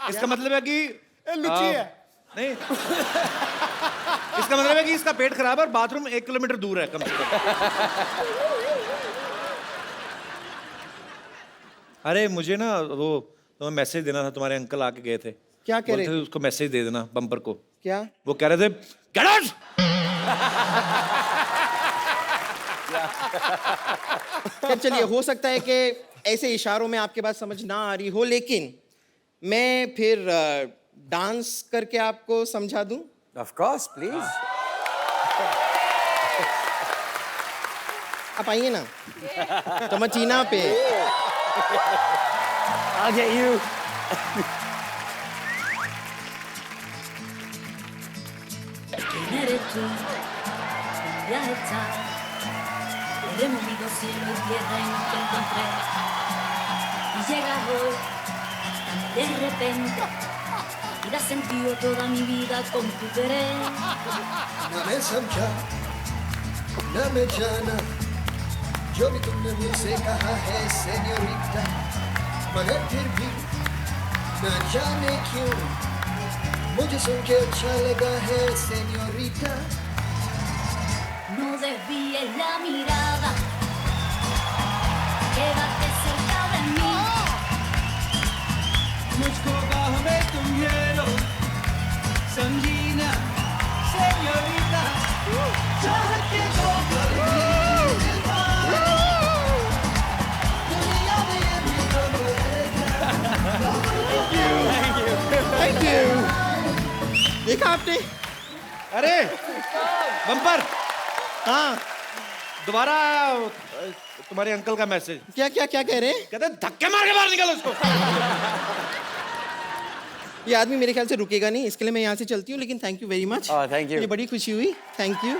इसका मतलब है कि लुच्ची है। नहीं, इसका मतलब है कि इसका पेट खराब है और बाथरूम 1 किलोमीटर दूर है कम से कम। अरे मुझे ना वो तुम्हें मैसेज देना था, तुम्हारे अंकल आके गए थे। क्या कह रहे बोलते थे? थे उसको मैसेज दे देना बम्पर को। क्या? वो कह रहे थे गेट आउट। चलिए, हो सकता है कि ऐसे इशारों में आपके बात समझ ना आ रही हो, लेकिन मैं फिर डांस करके आपको समझा दूं। Of course please. आप आइए ना तमचीना पे। I'll get you. ¿Quién eres tú? Ya está. He removido cielo y tierra y no te encontré. Y llegas hoy tan de repente y das sentido toda mi vida con tu querer. ना मैं समझा ना मैं जाना, जो भी तुमने मुझसे कहा है सेन्योरिटा, मगर फिर भी न जाने क्यों मुझे सुन के अच्छा लगा है senorita. No desvíes la mirada, quédate cerca de mí. मुझको बाहों में तुम ले लो, समझीना सेन्योरिटा। चाहत के दो थैंक यू। देखा आपने? अरे बम्पर, हाँ, दोबारा तुम्हारे अंकल का मैसेज। क्या क्या क्या कह रहे हैं? कहते हैं धक्के मार के बाहर निकल उसको। ये आदमी मेरे ख्याल से रुकेगा नहीं, इसके लिए मैं यहाँ से चलती हूँ, लेकिन thank you very much. Thank you. मुझे बड़ी खुशी हुई, thank you.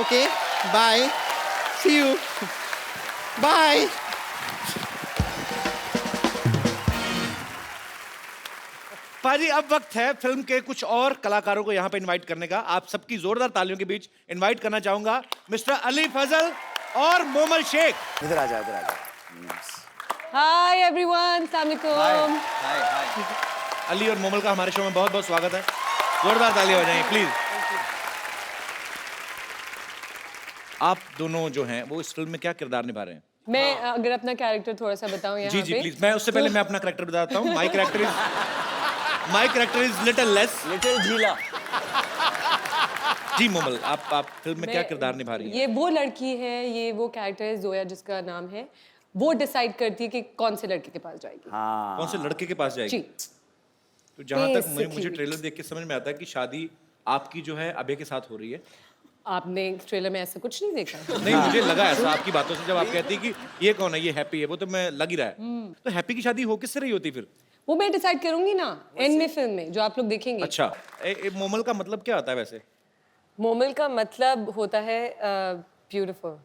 Okay, bye, see you, bye. पाजी, अब वक्त है फिल्म के कुछ और कलाकारों को यहाँ पे इनवाइट करने का। आप सबकी जोरदार तालियों के बीच इनवाइट करना चाहूंगा मिस्टर अली फजल और मोमल शेख। इधर आ जा, इधर आ जा। हाय एवरीवन, अस्सलाम वालेकुम। अली और मोमल का हमारे शो में बहुत बहुत स्वागत है। जोरदार तालियां हो जाएंगी प्लीज। आप दोनों जो हैं वो इस फिल्म में क्या किरदार निभा रहे हैं? मैं अगर अपना कैरेक्टर थोड़ा सा बताऊं यहाँ जी जी पे, प्लीज। मैं उससे पहले मैं अपना कैरेक्टर बताता हूँ। My character is little less. Little झीला। जी मोमल, आप फिल्म में क्या किरदार निभा रही हैं? ये वो लड़की है, ये वो कैरेक्टर है जोया जिसका नाम है, वो डिसाइड करती है कि कौन से लड़के के पास जाएगी। हाँ। कौन से लड़के के पास जाएगी? जी। तो जहाँ तक Basically। मुझे ट्रेलर देख के समझ में आता है कि शादी आपकी जो है अभय के साथ हो रही है। आपने ट्रेलर में ऐसा कुछ नहीं देखा? नहीं, मुझे लगा ऐसा आपकी बातों से, जब आप कहती कि ये कौन है, ये हैप्पी है, वो तो मैं लग ही रहा है। तो हैप्पी की शादी हो किससे रही होती फिर? वो मैं डिसाइड करूंगी ना एंड में, फिल्म में, जो आप लोग देखेंगे। अच्छा, मोमल का मतलब क्या होता है वैसे? मोमल का मतलब होता है ब्यूटीफुल,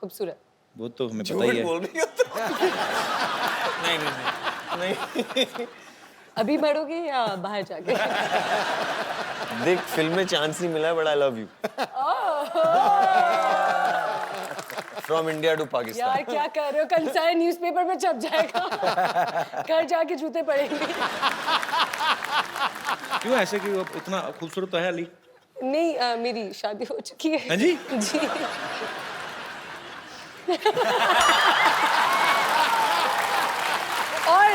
खूबसूरत। वो तो हमें पता ही है। बोल रही हो नहीं। अभी बढ़ोगे या बाहर जाके? देख, फिल्म में चांस नहीं मिला, but I love you. From India to Pakistan. यार क्या कर रहे हो, कल सारे न्यूज़पेपर में छप जाएगा। घर जाके जूते पड़ेंगे। क्यों ऐसे, कि वो इतना खूबसूरत तो है अली? नहीं, मेरी शादी हो चुकी है। हाँ जी? जी। और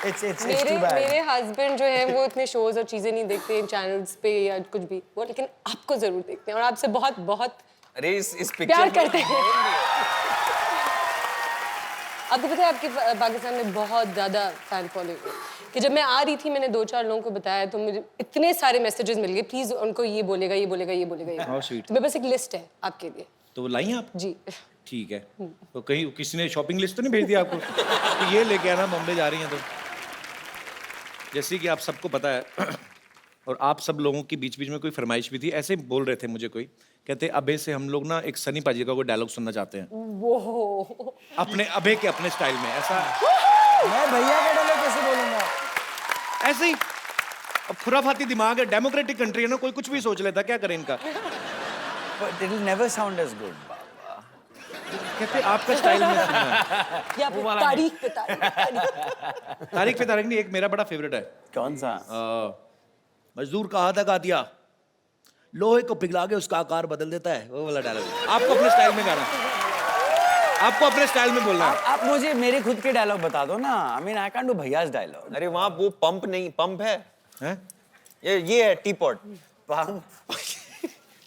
मेरे हस्बैंड जो है वो इतने शोज और चीजें नहीं देखते चैनल्स पे या कुछ भी, वो लेकिन आपको जरूर देखते हैं और आपसे बहुत बहुत अरे इस प्यार करते हैं। आपको पता है आपके पाकिस्तान में बहुत ज्यादा फैन फॉलोइंग है, कि जब मैं आ रही थी मैंने 2-4 लोगों को बताया तो मुझे इतने सारे मैसेजेस मिल गए, प्लीज उनको ये बोलेगा, ये बोलेगा, ये बोलेगा। How sweet. तो मेरे पास एक लिस्ट है आपके लिए। तो वो लाई आप? जी। ठीक है। तो कहीं किसी ने शॉपिंग लिस्ट तो नहीं भेज दिया आपको कि ये लेके आना, बॉम्बे जा रही हैं? तो जैसे कि आप सबको पता है और आप सब लोगों के बीच बीच में कोई फरमाइश भी थी, ऐसे बोल रहे थे मुझे कोई, कहते अबे से हम लोग ना एक सनी पाजी का कोई डायलॉग सुनना चाहते हैं वो अपने अबे के अपने स्टाइल में। ऐसा मैं भैया का डायलॉग कैसे बोलूंगा? ऐसे ही अब खुराफाती दिमाग है, डेमोक्रेटिक कंट्री है ना, कोई कुछ भी सोच लेता, क्या करें इनका। But it will never sound as good. कहते आपका स्टाइल में सुनना है। या फिर तारीख पे तारीख। तारीख पे तारीख नहीं, एक मेरा बड़ा फेवरेट है। कौन सा? मजदूर कहा था का दिया, लोहे को पिघला के उसका आकार बदल देता है, वो वाला डायलॉग। आपको अपने स्टाइल में गाना, आपको अपने स्टाइल में बोलना है। आप मुझे मेरे खुद के डायलॉग बता दो ना। I mean I can't do भैया's डायलॉग। अरे वहाँ वो पंप नहीं, पंप है, हैं? ये है T pot.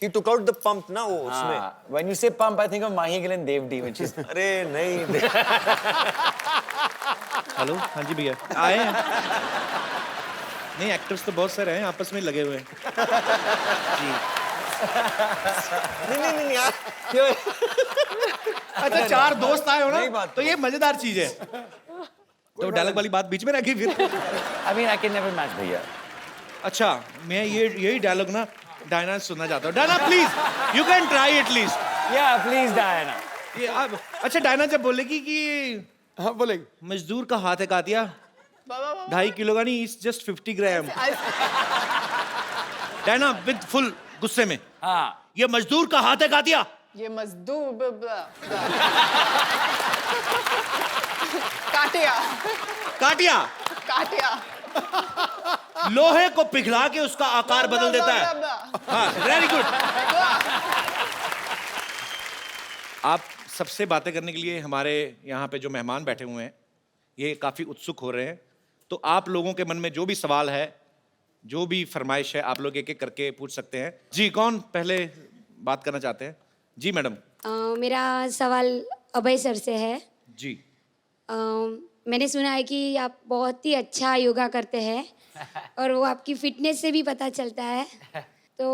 He took out the pump ना वो उसमें। When you say pump, I think of Mahi Gill and Dev D, which is अरे नहीं। हेलो, हाँ जी भैया आए हैं। नहीं, एक्टर्स तो बहुत सारे हैं, आपस में लगे हुए हैं जी। नहीं यार। अच्छा, 4 दोस्त आए हो नहीं ना, बात तो ये मजेदार चीज है। तो डायलॉग वाली बात बीच में रखी फिर। I mean I can never match भैया। अच्छा, मैं यही डायलॉग ना डायना से सुनना चाहता हूँ। Diana please, you can try at least. Yeah, please Diana. ये अब अच्छा, डायना जब बोलेगी कि हाँ बोलेगी, मजदूर का हाथ है कातिया, 2.5 किलो का नहीं, it's just 50 gram. Diana with full गुस्से में, हाँ, ये मजदूर का हाथ है कातिया, ये मजदूर काटिया काटिया काटिया लोहे को पिघला के उसका आकार बदल देता है। हाँ, वेरी गुड। आप सबसे बातें करने के लिए हमारे यहाँ पे जो मेहमान बैठे हुए हैं, ये काफी उत्सुक हो रहे हैं, तो आप लोगों के मन में जो भी सवाल है, जो भी फरमाइश है, आप लोग एक एक करके पूछ सकते हैं। जी, कौन पहले बात करना चाहते हैं? जी मैडम। मेरा सवाल अभय सर से है। जी। मैंने सुना है कि आप बहुत ही अच्छा योगा करते हैं और वो आपकी फिटनेस से भी पता चलता है, तो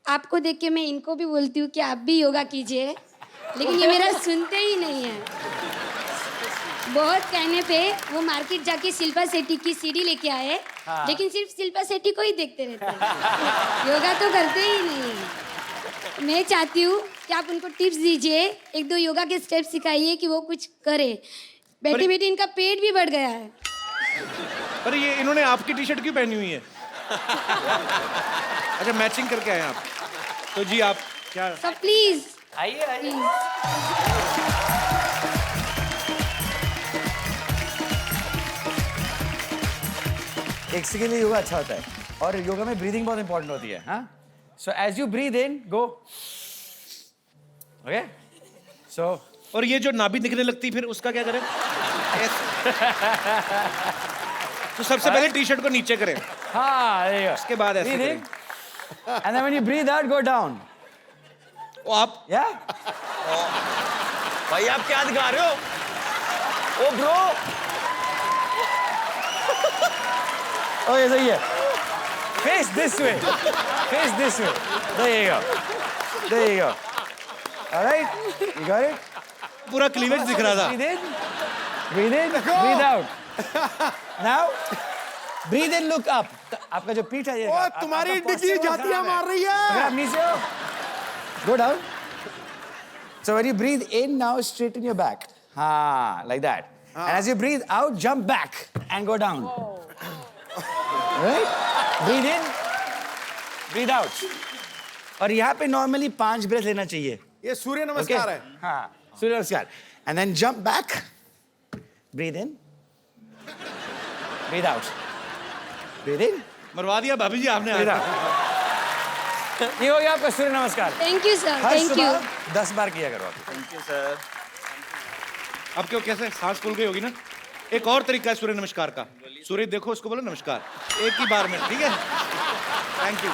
आपको देख के मैं इनको भी बोलती हूँ कि आप भी योगा कीजिए, लेकिन ये मेरा सुनते ही नहीं है। बहुत कहने पे वो मार्केट जाके शिल्पा शेट्टी की सीडी लेके आए, लेकिन सिर्फ शिल्पा शेट्टी को ही देखते रहते हैं, योगा तो करते ही नहीं है। मैं चाहती हूँ कि आप उनको टिप्स दीजिए, 1-2 योगा के स्टेप सिखाइए कि वो कुछ करे। बैठी बैठी इनका पेट भी बढ़ गया है। पर ये इन्होंने आपकी टी शर्ट क्यों पहनी हुई है? अच्छा, मैचिंग करके आए आप। तो जी आप क्या? सब प्लीज आइए आइए। एक सेकंड के लिए योगा अच्छा होता है, और योगा में ब्रीदिंग बहुत इंपॉर्टेंट होती है। हाँ, so as you breathe in, go, okay, so. और ये जो नाभि दिखने लगती फिर उसका क्या करें? तो सबसे पहले टी शर्ट को नीचे करें। हाँ, उसके बाद ऐसे करें। And then when you breathe out, go down. ओ आप? Yeah. भाई आप क्या दिखा रहे हो? ओ ब्रो। ओ ये सही है। Face this way. Face this way. There you go. There you go. All right? You got it? पूरा क्लीवेज दिख रहा था. Breathe in. Breathe in. Breathe out. Now, breathe in, look up. आपका जो पीठ है ये. ओ तुम्हारी डिग्री जातियां मार रही है. आप नीचे हो. Go down. So when you breathe in, now straighten your back. Like that. And as you breathe out, jump back and go down. Right? Breathe in, breathe out. और यहाँ पे normally 5 breath लेना चाहिए. ये सूर्य नमस्कार है. हाँ, सूर्य नमस्कार. And then jump back. Breathe in. Breathe out. Breathe in. मरवा दिया भाभी जी आपने. Breathe out. ये हो गया आपका सूर्य नमस्कार. Thank you sir. Her thank you. सुबह 10 बार किया करो आप. Thank you sir. अब क्यों कैसे सांस खुल गई होगी ना. एक और तरीका है सूर्य नमस्कार का. सूर्य देखो उसको बोलो नमस्कार एक ही बार में. ठीक है. Thank you.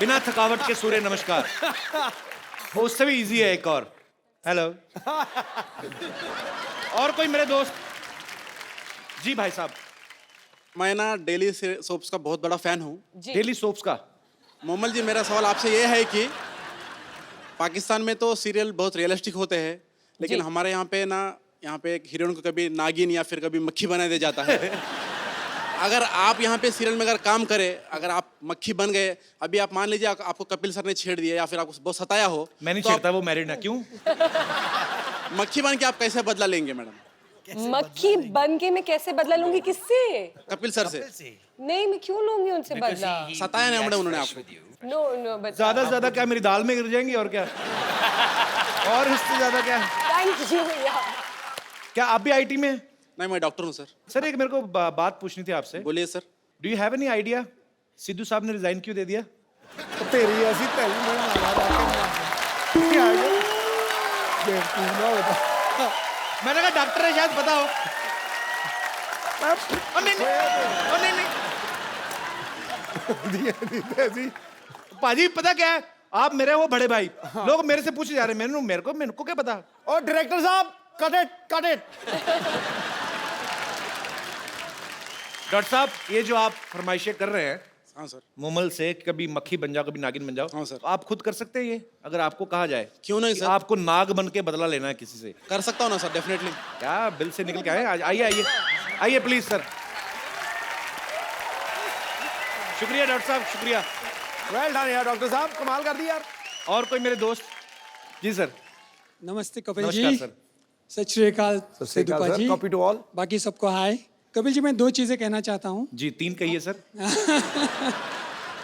बिना थकावट के सूर्य नमस्कार. वो उससे भी इजी है. एक और. हेलो. और कोई मेरे दोस्त. जी भाई साहब. मैं ना डेली सोप्स का बहुत बड़ा फैन हूँ. डेली सोप्स का. मोमल जी मेरा सवाल आपसे ये है कि पाकिस्तान में तो सीरियल बहुत रियलिस्टिक होते हैं लेकिन हमारे यहाँ पे एक हीरोइन को कभी नागिन या फिर कभी मक्खी बना दिया जाता है. अगर आप यहाँ पे सीरियल में अगर काम करें, अगर आप मक्खी बन गए, अभी आप मान लीजिए आपको कपिल सर ने छेड़ दिया या फिर आपको बहुत सताया हो. मैं नहीं छेड़ता, वो मैरिड है. क्यों? मक्खी बन के आप कैसे बदला लेंगे मैडम? मक्खी बन के मैं कैसे बदला लूंगी? किससे? कपिल सर से. नहीं, मैं क्यों लूंगी उनसे बदला? सताया नहीं मैडम उन्होंने आपको. नो बट ज्यादा से ज्यादा क्या मेरी दाल में गिर जाएंगी और क्या. और इससे ज्यादा क्या. थैंक यू यार. क्या आप भी आईटी में? नहीं, मैं डॉक्टर हूँ सर. सर एक मेरे को बात पूछनी थी आपसे. बोलिए sir. Do you have any idea Sidhu साहब ने रिजाइन क्यों दे दिया? तेरी ऐसी तैली में मैंने कहा डॉक्टर है शायद पता हो. नहीं. पाजी पता क्या है, आप मेरे वो बड़े भाई. लोग मेरे से पूछे जा रहे हैं. मेरे को क्या पता. और डायरेक्टर साहब कट इट. डॉक्टर साहब ये जो आप फरमाइशें कर रहे हैं. हाँ सर. मोमल से कभी मक्खी बन जाओ कभी नागिन बन जाओ. हाँ सर. आप खुद कर सकते हैं ये अगर आपको कहा जाए? क्यों नहीं सर. आपको नाग बन के बदला लेना है किसी से. कर सकता हूँ ना सर. डेफिनेटली. क्या बिल से निकल के आए. आइए प्लीज सर. शुक्रिया डॉक्टर साहब शुक्रिया. वेल डन यार डॉक्टर साहब, कमाल कर दी यार. और कोई मेरे दोस्त. जी सर. नमस्ते कपिल नमस्कार जी. सर. सत श्री अकाल Sidhu ji. Copy to all. बाकी सबको हाय. कपिल जी मैं 2 चीजें कहना चाहता हूँ. जी 3 कहिए सर.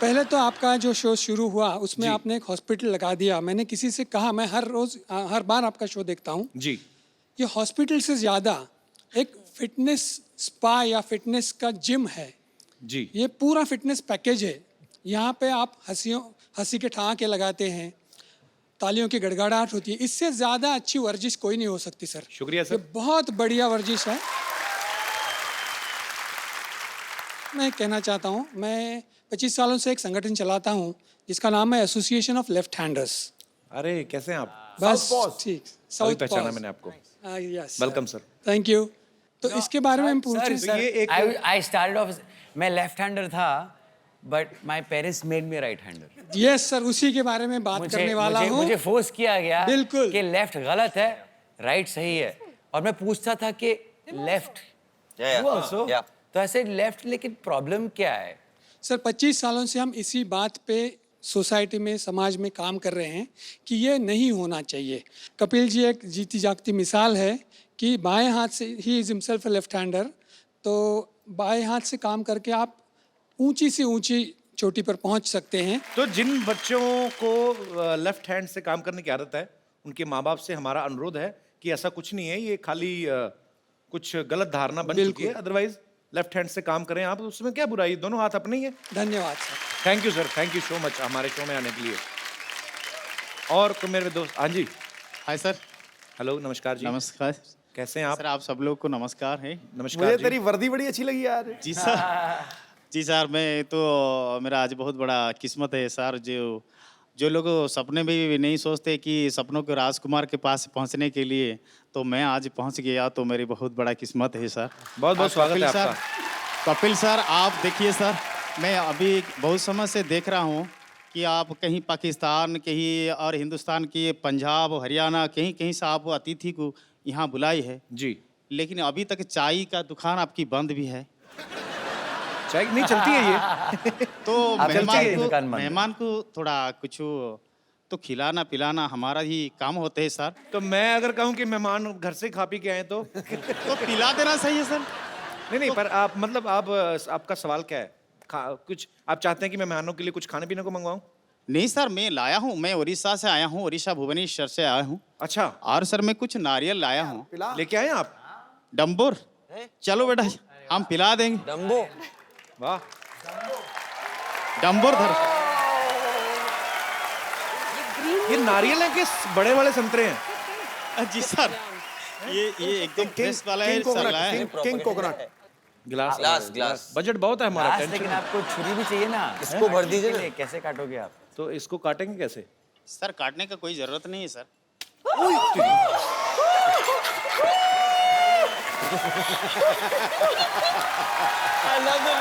पहले तो आपका जो शो शुरू हुआ उसमें आपने एक हॉस्पिटल लगा दिया. मैंने किसी से कहा, मैं हर बार आपका शो देखता हूँ. जी. ये हॉस्पिटल से ज्यादा एक फिटनेस स्पा या फिटनेस का जिम है. जी. ये पूरा फिटनेस पैकेज है. यहाँ पे आप हंसी के ठहाके लगाते हैं, तालियों की गड़गड़ाहट होती है. इससे ज्यादा अच्छी वर्जिश कोई नहीं हो सकती सर. शुक्रिया सर. ये बहुत बढ़िया वर्जिश है. मैं कहना चाहता हूँ, मैं 25 सालों से एक संगठन चलाता हूँ जिसका नाम है एसोसिएशन ऑफ लेफ्ट हैंडर्स. अरे कैसे हैं आप? बस ठीक. अभी पहचाना मैंने आपको. Yes. Welcome sir. Thank you. तो इसके बारे में हम पूछें. I started off. मैं लेफ्ट हैंडर था, but my parents made me right hander. Yes sir, उसी के बारे में बात करने वाला हूँ. मुझे फोर्स किया गया बिल्कुल कि लेफ्ट गलत है, राइट सही है. और मैं पूछता था कि लेफ्ट तो ऐसे लेफ्ट, लेकिन प्रॉब्लम क्या है? सर 25 सालों से हम इसी बात पे सोसाइटी में समाज में काम कर रहे हैं कि ये नहीं होना चाहिए. कपिल जी एक जीती जागती मिसाल है कि बाएं हाथ से ही इज हिमसेल्फ लेफ्ट हैंडर. तो बाएं हाथ से काम करके आप ऊंची से ऊंची चोटी पर पहुंच सकते हैं. तो जिन बच्चों को लेफ्ट हैंड से काम करने की आदत है उनके माँ बाप से हमारा अनुरोध है कि ऐसा कुछ नहीं है, ये खाली कुछ गलत धारणा बन चुकी है. अदरवाइज लेफ्ट हैंड से काम करें आप, उसमें क्या बुराई. दोनों हाथ अपने ही है. धन्यवाद sir. Thank you sir. Thank you so much हमारे शो में आने के लिए. और तो मेरे दोस्त. हाँ जी. Hi sir. हेलो नमस्कार जी. नमस्कार. कैसे हैं आप? सर आप सब लोग को नमस्कार है. नमस्कार. मुझे तेरी वर्दी बड़ी अच्छी लगी यार. जी सर. जी सर, मैं तो मेरा आज बहुत बड़ा किस्मत है सर. जो लोग सपने में भी नहीं सोचते कि सपनों के राजकुमार के पास पहुंचने के लिए, तो मैं आज पहुंच गया, तो मेरी बहुत बड़ा किस्मत है सर. बहुत बहुत स्वागत है आपका. कपिल सर, आप देखिए सर, मैं अभी बहुत समय से देख रहा हूँ कि आप कहीं पाकिस्तान, कहीं और हिंदुस्तान की पंजाब, हरियाणा, कहीं कहीं से आप अतिथि को यहाँ बुलाई है जी, लेकिन अभी तक चाय का दुकान आपकी बंद भी है। चाय नहीं चलती है ये। तो आपकी चाय की दुकान बंद है। मेहमान को थोड़ा कुछ तो खिलाना पिलाना हमारा ही काम होते है सर। तो मैं अगर कहूँ कि मेहमान घर से खा पी के आए तो पिला देना सही है सर। नहीं, पर आप मतलब आप आपका सवाल क्या है? कुछ आप चाहते हैं कि मैं मेहमानों के लिए कुछ खाने पीने को मंगवाऊं? नहीं सर, मैं लाया हूँ, मैं उड़ीसा से आया हूँ, उड़ीसा भुवनेश्वर से आया हूँ। अच्छा। और सर मैं कुछ नारियल लाया हूँ। लेके आए आप? डम्बोर, चलो बेटा हम पिला देंगे। डम्बो, वाह, डम्बोर धर। ये नारियल है कि बड़े वाले संतरे हैं? जी सर, ये एकदम फ्रेश वाला है सर, लाया है। King coconut. ग्लास। बजट बहुत है हमारा। ग्लास, लेकिन आपको छुरी भी चाहिए ना, इसको भर दीजिए ना। कैसे काटोगे आप? तो इसको काटेंगे कैसे? सर काटने का कोई जरूरत नहीं है सर। I love the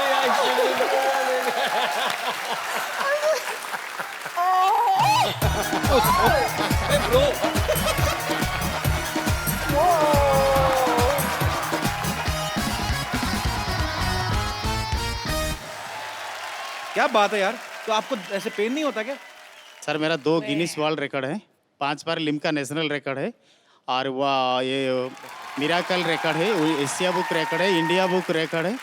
क्या बात है यार, तो आपको ऐसे पेन नहीं होता क्या? सर मेरा 2 गिनीज वर्ल्ड रिकॉर्ड है, 5 बार लिम्का नेशनल रिकॉर्ड है, और वह ये मिराकल रिकॉर्ड है, एशिया बुक रिकॉर्ड है, इंडिया बुक रिकॉर्ड है।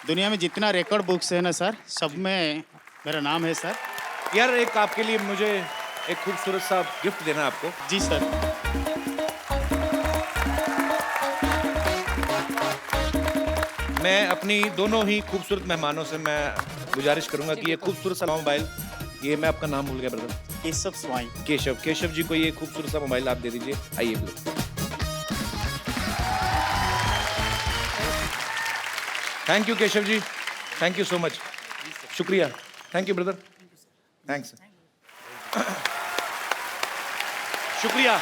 दुनिया में जितना रिकॉर्ड बुक्स है ना सर, सब में मेरा नाम है सर। यार एक आपके लिए मुझे एक खूबसूरत सा गिफ्ट देना है आपको। जी सर। मैं अपनी दोनों ही खूबसूरत मेहमानों से मैं गुजारिश करूंगा कि ये खूबसूरत सा मोबाइल, ये मैं आपका नाम भूल गया ब्रदर। केशव स्वाई। केशव जी को ये खूबसूरत सा मोबाइल आप दे दीजिए। आइए please. Thank you Keshav ji, thank you so much, शुक्रिया, थैंक यू ब्रदर, थैंक्स, शुक्रिया।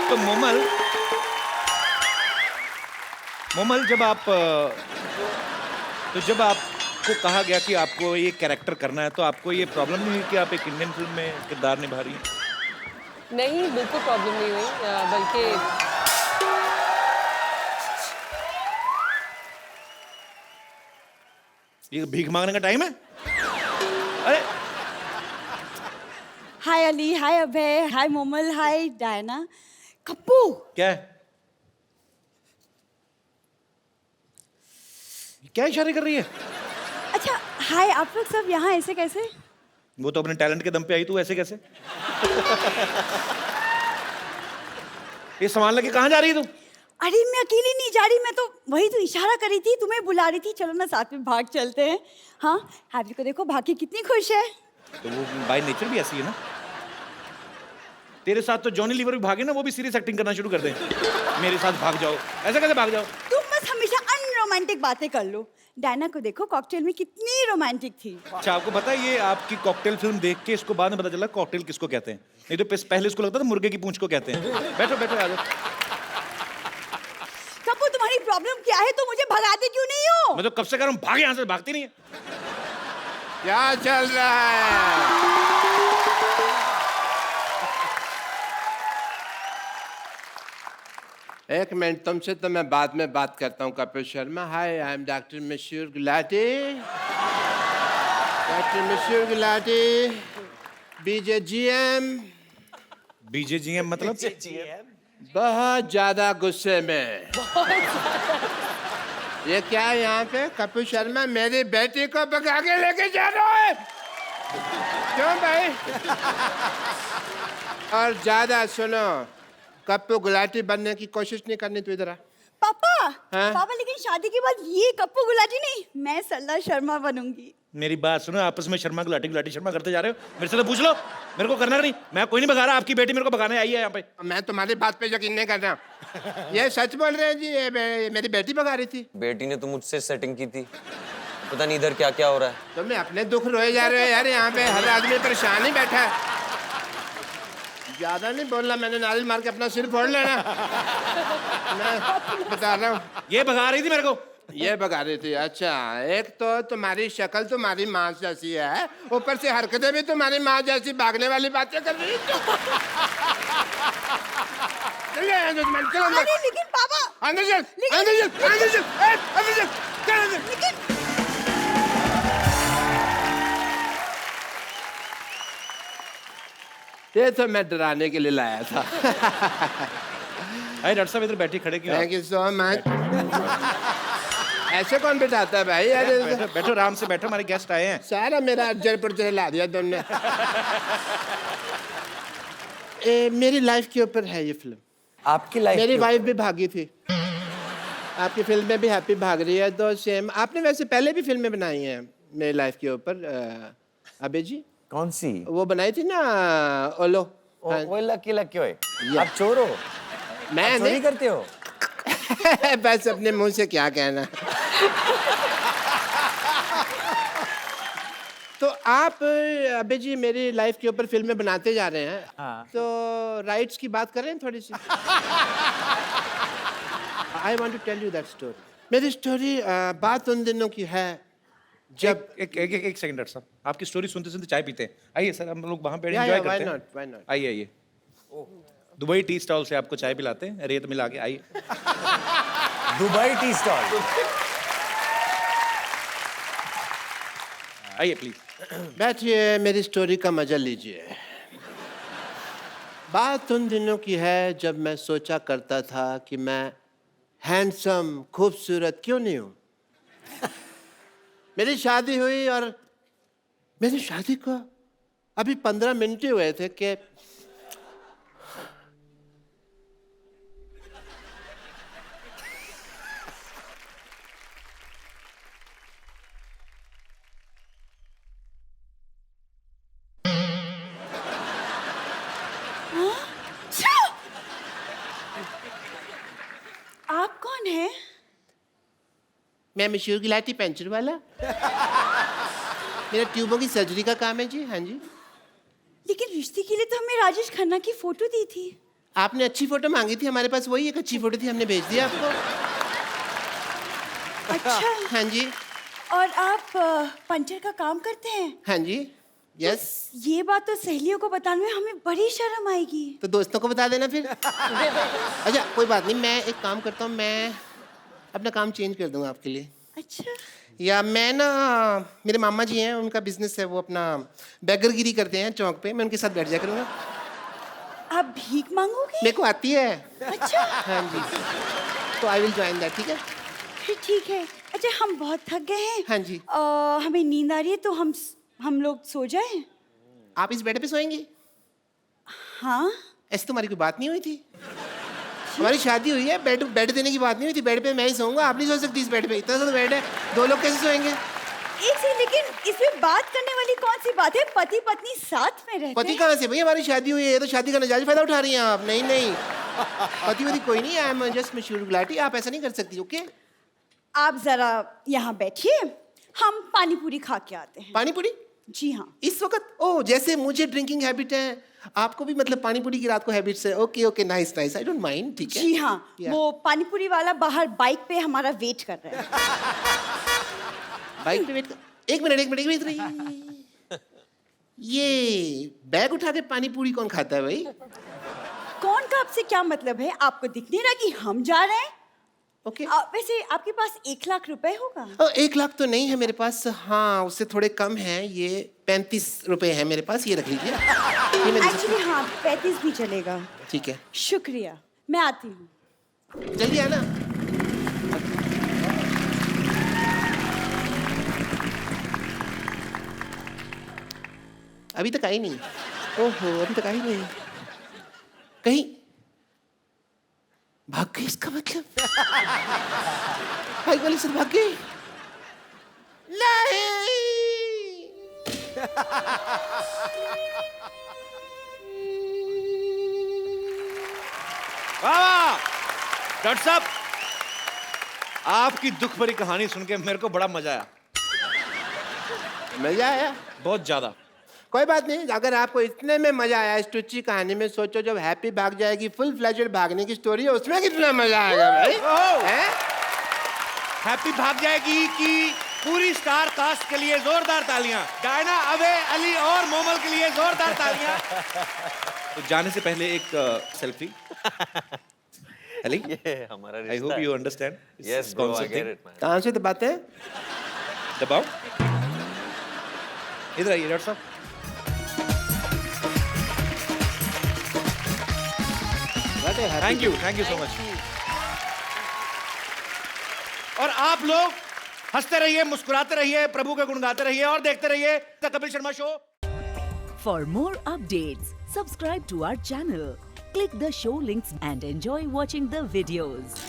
तो मोमल जब आपको कहा गया कि आपको ये कैरेक्टर करना है, तो आपको ये प्रॉब्लम नहीं हुई कि आप एक इंडियन फिल्म में किरदार निभा रही हैं? नहीं, बिल्कुल प्रॉब्लम नहीं हुई, बल्कि ये भीख मांगने का टाइम है? अरे हाय अली, हाय अभय, हाय मोमल, हाय डायना। कप्पू, क्या है? क्या इशारे कर रही है? अच्छा हाय, आप लोग सब यहाँ ऐसे कैसे? वो तो अपने टैलेंट के दम पे आई, तू ऐसे कैसे? ये सामान लेके कहाँ जा रही है तू? अरे मैं अकेली नहीं जा रही, मैं तो वही तो इशारा करी थी, तुम्हें बुला रही थी, चलो ना साथ में भाग चलते हैं। हाँ, हैप्पी को देखो, भाग के कितनी खुश है। तो वो बाय नेचर भी ऐसी है ना। तेरे साथ तो जॉनी लीवर भी भागे ना, वो भी सीरियस एक्टिंग करना शुरू कर दे। मेरे साथ भाग जाओ, ऐसे कैसे भाग जाओ? तुम बस हमेशा अनरोमांटिक बातें कर लो। डायना को देखो, कॉकटेल में कितनी रोमांटिक थी। अच्छा, आपको पता है ये आपकी कॉकटेल फिल्म देख के इसको बाद में पता चला कॉकटेल किसको कहते हैं। नहीं तो पहले इसको लगता था मुर्गे की पूंछ को कहते हैं। बैठो बैठो, आ जाओ। कप्पू, तुम्हारी प्रॉब्लम क्या है? तुम मुझे भगाते क्यों नहीं हो? मैं तो कब से कह रहा हूँ भाग यहाँ से, भागती नहीं है। क्या चल रहा है? एक मिनट, तुमसे तो मैं बाद में बात करता हूँ कपिल शर्मा। हाय, आई एम डॉक्टर मशहूर गुलाटी। डॉक्टर मशहूर गुलाटी, बीजेजीएम। बीजेजीएम मतलब? बहुत ज्यादा गुस्से में। ये क्या है यहाँ पे? कपिल शर्मा मेरी बेटी को भगा के लेके जा रहा है। क्यों भाई? और ज्यादा सुनो, कप्पू गुलाटी बनने की कोशिश नहीं करनी। तू इधर आ। पापा, हाँ? पापा, लेकिन शादी के बाद ये कप्पू गुलाटी नहीं, मैं सरला शर्मा बनूंगी। मेरी बात सुनो, आपस में शर्मा गुलाटी शर्मा करते जा रहे हो। मेरे से तो पूछ लो, मेरे को करना नहीं। मैं कोई नहीं भगा रहा, आपकी बेटी मेरे को भगाने आई है यहाँ पे। मैं तुम्हारी बात पे यकीन नहीं कर रहा। ये सच बोल रहे हैं जी, ये मेरी बेटी भगा रही थी। बेटी ने तो मुझसे सेटिंग की थी, पता नहीं इधर क्या क्या हो रहा है। तो मैं अपने दुख रोए जा रहे हो यार, यहाँ पे हर आदमी परेशान ही बैठा है। ज्यादा नहीं बोलना, मैंने नारियल मार के अपना सिर फोड़ लेना। मैं बता रहा हूँ। ये भगा रही थी मेरे को। ये भगा रही थी, अच्छा। एक तो तुम्हारी शक्ल तुम्हारी माँ जैसी है, ऊपर से हरकतें भी तुम्हारी माँ जैसी, भागने वाली बातें कर रही है। अरे लेकिन पापा, अंदर चल, अंदर चल, अंदर चल, अंदर चल, चल अंदर। ये तो मैं डराने के लिए लाया था। अरे डॉक्टर साहब इधर बैठी खड़े क्यों? Thank you so much. ऐसे कौन बिठाता है भाई? अरे बैठो बैठो, आराम से बैठो, हमारे गेस्ट आए हैं। सारा मेरा जयपुर ला दिया तुमने। मेरी लाइफ के ऊपर है ये फिल्म। आपकी लाइफ? मेरी वाइफ भी भागी थी, आपकी फिल्म में भी हैप्पी भाग रही है, तो सेम। आपने वैसे पहले भी फिल्में बनाई हैं मेरी लाइफ के ऊपर, अबे जी। कौन सी? वो बनाई थी ना, ओलो। वो लकी लकी होए। आप चोर हो? मैं आप चोरी करते हो? बस अपने मुंह से क्या कहना। तो आप अबे जी मेरी लाइफ के ऊपर फिल्में बनाते जा रहे हैं। हाँ। तो राइट्स की बात करें थोड़ी सी। I want to tell you that story. मेरी स्टोरी बात उन दिनों की है जब एक सेकंड डॉक्टर साहब, आपकी स्टोरी सुनते सुनते चाय पीते हैं। आइए सर, हम लोग वहाँ पे Yeah, एंजॉय yeah, why करते not, why हैं। not? आइए आइए, दुबई टी स्टॉल से आपको चाय पिलाते हैं, रेत मिला के। आइए। Dubai tea stall. आइए प्लीज। बैठिए, मेरी स्टोरी का मजा लीजिए। बात उन दिनों की है जब मैं सोचा करता था कि मैं हैंडसम, खूबसूरत क्यों नहीं हूं। मेरी शादी हुई और मेरी शादी को अभी 15 मिनट ही हुए थे कि आप कौन है? मैं मशहूर गिलाटी पेंचर वाला। मेरा ट्यूबों की सर्जरी का काम है जी। हाँ जी। लेकिन रिश्ते के लिए तो हमें राजेश खन्ना की फोटो दी थी। आपने अच्छी फोटो मांगी थी, हमारे पास वही एक अच्छी फोटो थी, हमने भेज दिया आपको। अच्छा। हाँ जी। और आप पंचर का काम करते हैं? हाँ जी। यस। ये बात तो सहेलियों को बताने में हमें बड़ी शर्म आएगी। तो दोस्तों को बता देना फिर। अच्छा कोई बात नहीं, मैं एक काम करता हूँ, मैं अपना काम चेंज कर दूंगा आपके लिए। अच्छा। या मैं ना, मेरे मामा जी हैं, उनका बिजनेस है, वो अपना बैगरगिरी करते हैं चौक पे, मैं उनके साथ बैठ जाया करूँगा। आप भीख मांगोगे? मेरे को आती है। अच्छा। हाँ जी। तो आई विल ज्वाइन दैट, ठीक है? फिर ठीक है। अच्छा हम बहुत थक गए हैं। हाँ जी। हमें नींद आ रही है, तो हम लोग सो जाएं? आप इस बेड पे सोएंगी? हाँ। ऐसी तुम्हारी कोई बात नहीं हुई थी। हमारी शादी हुई है, बेड देने की बात नहीं हुई थी। बेड पे मैं ही सोऊंगा, आप नहीं सो सकती इस बेड पे। इतना सा बेड है, 2 लोग कैसे सोएंगे? एक से, लेकिन इसमें बात करने वाली कौन सी बात है? पति पत्नी साथ में रहते पति हैं। कहाँ से भाई? हमारी शादी हुई है, ये तो शादी का नजायज फायदा उठा रही हैं आप। नहीं नहीं, पति वति कोई नहीं, आई एम जस्ट मशहूर गुलाटी। आप ऐसा नहीं कर सकती। ओके, आप जरा यहाँ बैठिए, हम पानी पूरी खा के आते हैं। पानी पूरी? जी हाँ। इस वक्त? ओ, जैसे मुझे ड्रिंकिंग हैबिट है, आपको भी मतलब पानी पूरी की रात को हैबिट्स है। Okay okay, nice nice, I don't mind. ठीक है जी हाँ। Yeah. वो पानी पूरी वाला बाहर बाइक पे हमारा वेट कर रहा है। बाइक पे वेट कर। एक मिनट इधर आइए। ये बैग उठा के पानी पूरी कौन खाता है भाई? कौन का आपसे क्या मतलब है? आपको दिख नहीं रहा कि हम जा रहे हैं? ओके। वैसे आपके पास 1 लाख रुपए होगा? 1 लाख तो नहीं है मेरे पास, हाँ उससे थोड़े कम है। ये 35 रुपए है मेरे पास, ये रख लीजिए। एक्चुअली हाँ, 35 भी चलेगा। ठीक है, शुक्रिया, मैं आती हूँ। जल्दी आना। अभी तक आई नहीं। ओहो, अभी तक आई नहीं। कहीं भाग गई इसका मतलब? भाई वाली सर भाग गई? नहीं। वाह डॉक्टर साहब, आपकी दुख भरी कहानी सुन के मेरे को बड़ा मजा आया। मजा आया? बहुत ज्यादा। कोई बात नहीं, अगर आपको इतने में मजा आया इस टुच्ची कहानी में, सोचो जब हैप्पी भाग जाएगी, फुल फ्लैजेड भागने की स्टोरी है, उसमें कितना मजा आएगा भाई। हैं? हैप्पी भाग जाएगी कि पूरी स्टार कास्ट के लिए जोरदार तालियां, डायना, अबे, अली और मोमल के लिए जोरदार तालियां। तो जाने से पहले एक सेल्फी। अली, ये हमारा I hope you understand. Yes, bro, I get it, man. कहाँ से दबाते हैं? दबाओ, इधर आइए डॉक्टर साहब। Thank you so much. और आप लोग हंसते रहिए, मुस्कुराते रहिए, प्रभु के गुण गाते रहिए और देखते रहिए the Kapil Sharma show. For more updates, subscribe to our channel, click the show links and enjoy watching the videos.